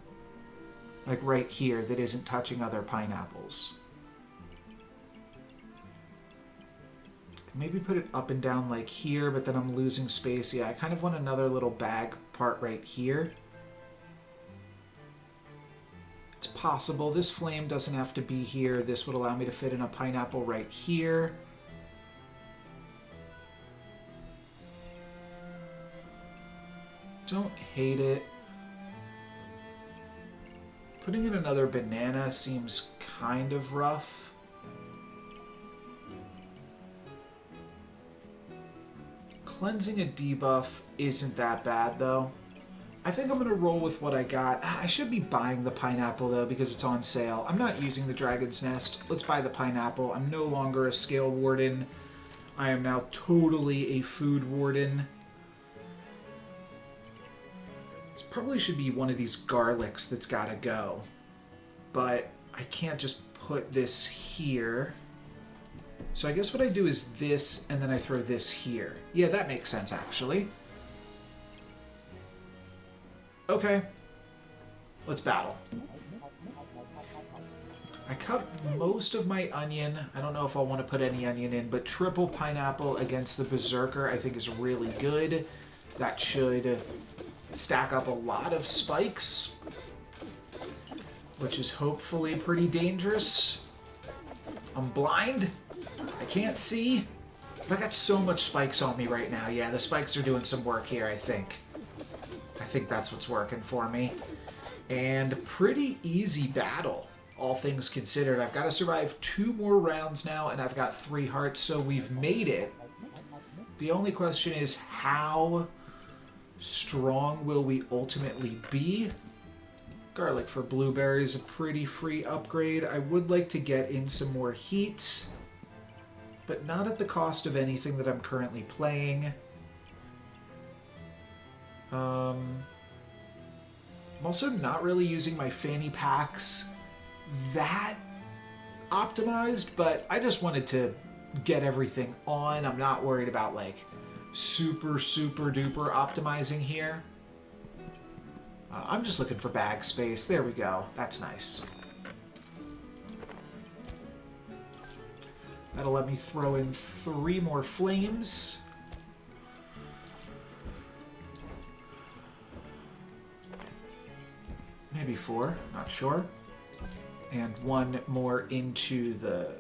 Like, right here that isn't touching other pineapples. Maybe put it up and down like here, but then I'm losing space. Yeah, I kind of want another little bag part right here. It's possible. This flame doesn't have to be here. This would allow me to fit in a pineapple right here. Don't hate it. Putting in another banana seems kind of rough. Cleansing a debuff isn't that bad, though. I think I'm going to roll with what I got. I should be buying the pineapple, though, because it's on sale. I'm not using the Dragon's Nest. Let's buy the pineapple. I'm no longer a Scale Warden. I am now totally a Food Warden. This probably should be one of these garlics that's got to go. But I can't just put this here. So I guess what I do is this, and then I throw this here. Yeah, that makes sense, actually. Okay. Let's battle. I cut most of my onion. I don't know if I'll want to put any onion in, but triple pineapple against the Berserker I think is really good. That should stack up a lot of spikes, which is hopefully pretty dangerous. I'm blind. I can't see, but I got so much spikes on me right now. Yeah, the spikes are doing some work here, I think. I think that's what's working for me. And pretty easy battle, all things considered. I've got to survive 2 more rounds now, and I've got 3 hearts, so we've made it. The only question is, how strong will we ultimately be? Garlic for blueberries, a pretty free upgrade. I would like to get in some more heat, but not at the cost of anything that I'm currently playing. I'm also not really using my fanny packs that optimized, but I just wanted to get everything on. I'm not worried about, like, super duper optimizing here. I'm just looking for bag space. There we go. That's nice. That'll let me throw in 3 more flames. Maybe 4, not sure. And 1 more into the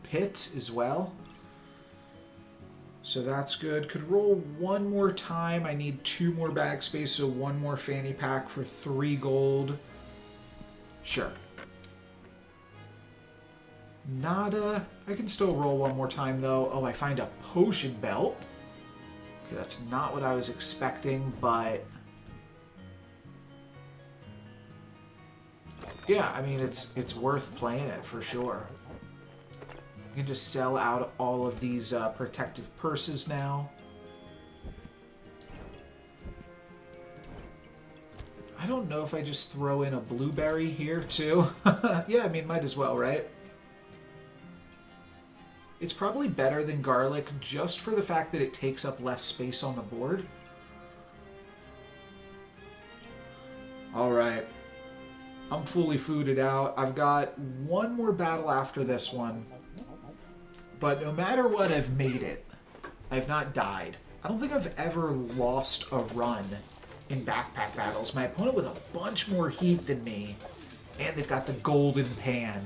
pit as well. So that's good. Could roll 1 more time. I need 2 more bag space, so 1 more fanny pack for 3 gold. Sure. Nada. I can still roll 1 more time, though. Oh, I find a potion belt. Okay, that's not what I was expecting, but... yeah, I mean, it's worth playing it, for sure. I can just sell out all of these protective purses now. I don't know if I just throw in a blueberry here, too. Yeah, I mean, might as well, right? It's probably better than garlic just for the fact that it takes up less space on the board. Alright. I'm fully fooded out. I've got 1 more battle after this one. But no matter what, I've made it. I've not died. I don't think I've ever lost a run in backpack battles. My opponent with a bunch more heat than me. And they've got the golden pan.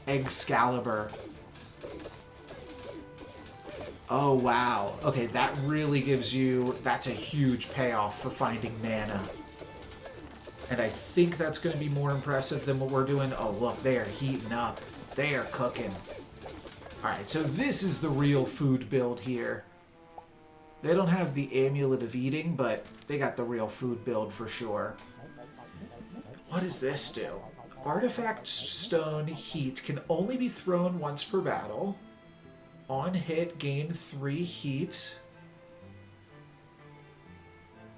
Excalibur. Oh, wow. Okay, that really gives you... that's a huge payoff for finding mana. And I think that's going to be more impressive than what we're doing. Oh, look, they are heating up. They are cooking. Alright, so this is the real food build here. They don't have the Amulet of Eating, but they got the real food build for sure. What does this do? Artifact Stone Heat can only be thrown once per battle. On hit, gain 3 heat.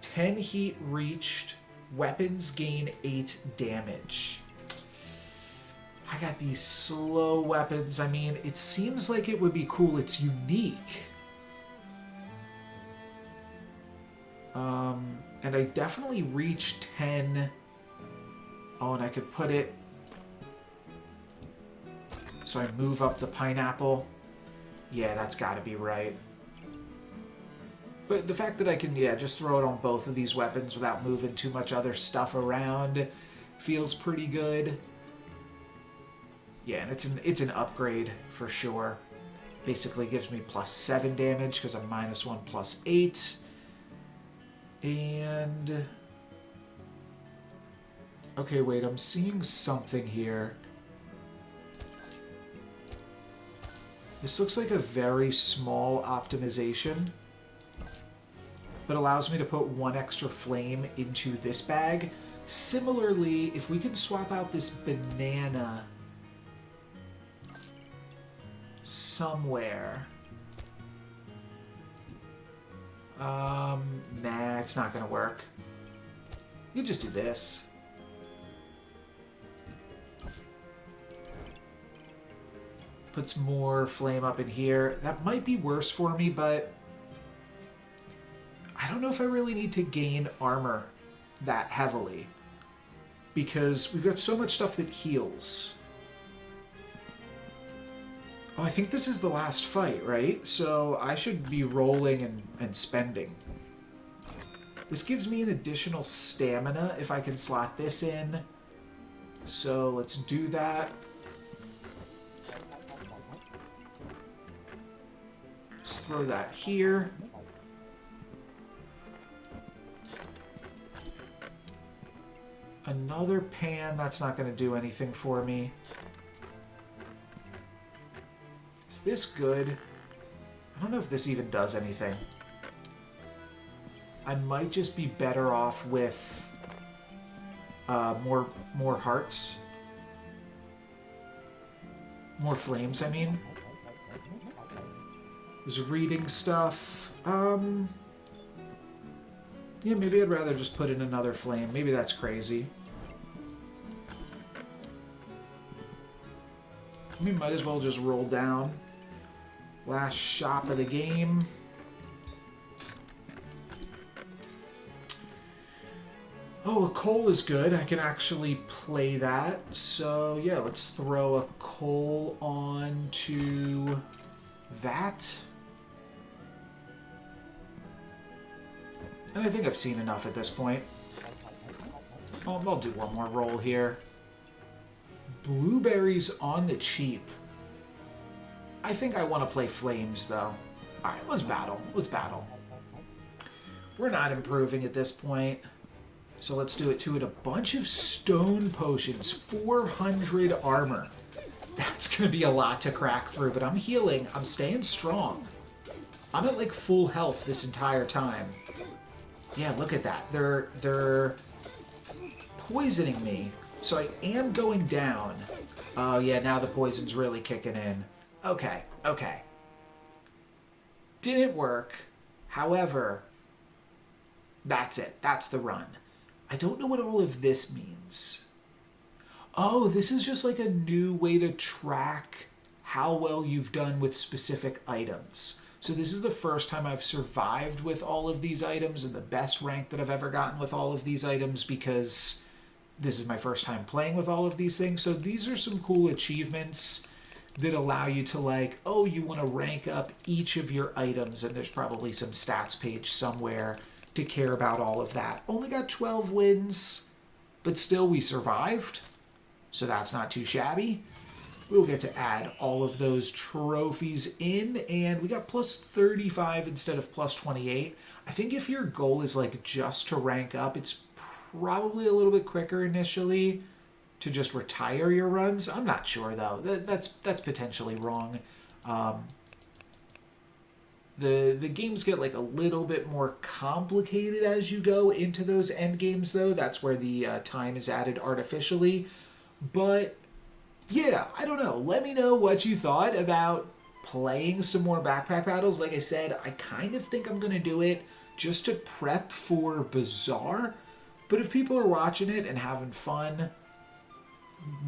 10 heat reached. Weapons gain 8 damage. I got these slow weapons. I mean, it seems like it would be cool. It's unique. And I definitely reached 10. Oh, and I could put it... So I move up the pineapple. Yeah, that's got to be right. But the fact that I can, yeah, just throw it on both of these weapons without moving too much other stuff around feels pretty good. Yeah, and it's an upgrade for sure. Basically gives me +7 damage because I'm -1 +8. And... Okay, wait, I'm seeing something here. This looks like a very small optimization, but allows me to put 1 extra flame into this bag. Similarly, if we can swap out this banana somewhere. Nah, it's not gonna work. You just do this. Puts more flame up in here. That might be worse for me, but I don't know if I really need to gain armor that heavily, because we've got so much stuff that heals. Oh, I think this is the last fight, right? So I should be rolling and spending. This gives me an additional stamina if I can slot this in. So let's do that. Let's throw that here. Another pan, that's not going to do anything for me. Is this good? I don't know if this even does anything. I might just be better off with more hearts. More flames, I mean. There's reading stuff. Yeah, maybe I'd rather just put in another flame. Maybe that's crazy. We might as well just roll down. Last shop of the game. Oh, a coal is good. I can actually play that. So, yeah, let's throw a coal onto that. And I think I've seen enough at this point. Oh, I'll do one more roll here. Blueberries on the cheap. I think I want to play flames, though. Alright, let's battle. Let's battle. We're not improving at this point. So let's do it to it. A bunch of stone potions. 400 armor. That's going to be a lot to crack through, but I'm healing. I'm staying strong. I'm at, like, full health this entire time. Yeah, look at that. They're poisoning me. So I am going down. Oh, yeah, now the poison's really kicking in. Okay, okay. Didn't work. However, that's it. That's the run. I don't know what all of this means. Oh, this is just like a new way to track how well you've done with specific items. So this is the first time I've survived with all of these items and the best rank that I've ever gotten with all of these items because this is my first time playing with all of these things. So these are some cool achievements that allow you to, like, oh, you want to rank up each of your items, and there's probably some stats page somewhere to care about all of that. Only got 12 wins, but still we survived, so that's not too shabby. We'll get to add all of those trophies in, and we got plus 35 instead of plus 28. I think if your goal is, like, just to rank up, it's probably a little bit quicker initially to just retire your runs. I'm not sure, though. That's potentially wrong. The games get like a little bit more complicated as you go into those end games, though. That's where the time is added artificially. But yeah, I don't know. Let me know what you thought about playing some more backpack battles. Like I said, I kind of think I'm gonna do it just to prep for Bazaar. But if people are watching it and having fun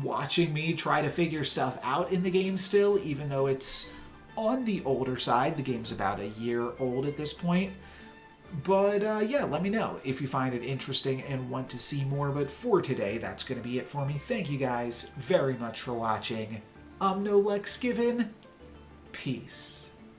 watching me try to figure stuff out in the game still, even though it's on the older side, the game's about a year old at this point. But yeah, let me know if you find it interesting and want to see more. But for today, that's going to be it for me. Thank you guys very much for watching. I'm NoLucksGiven. Peace.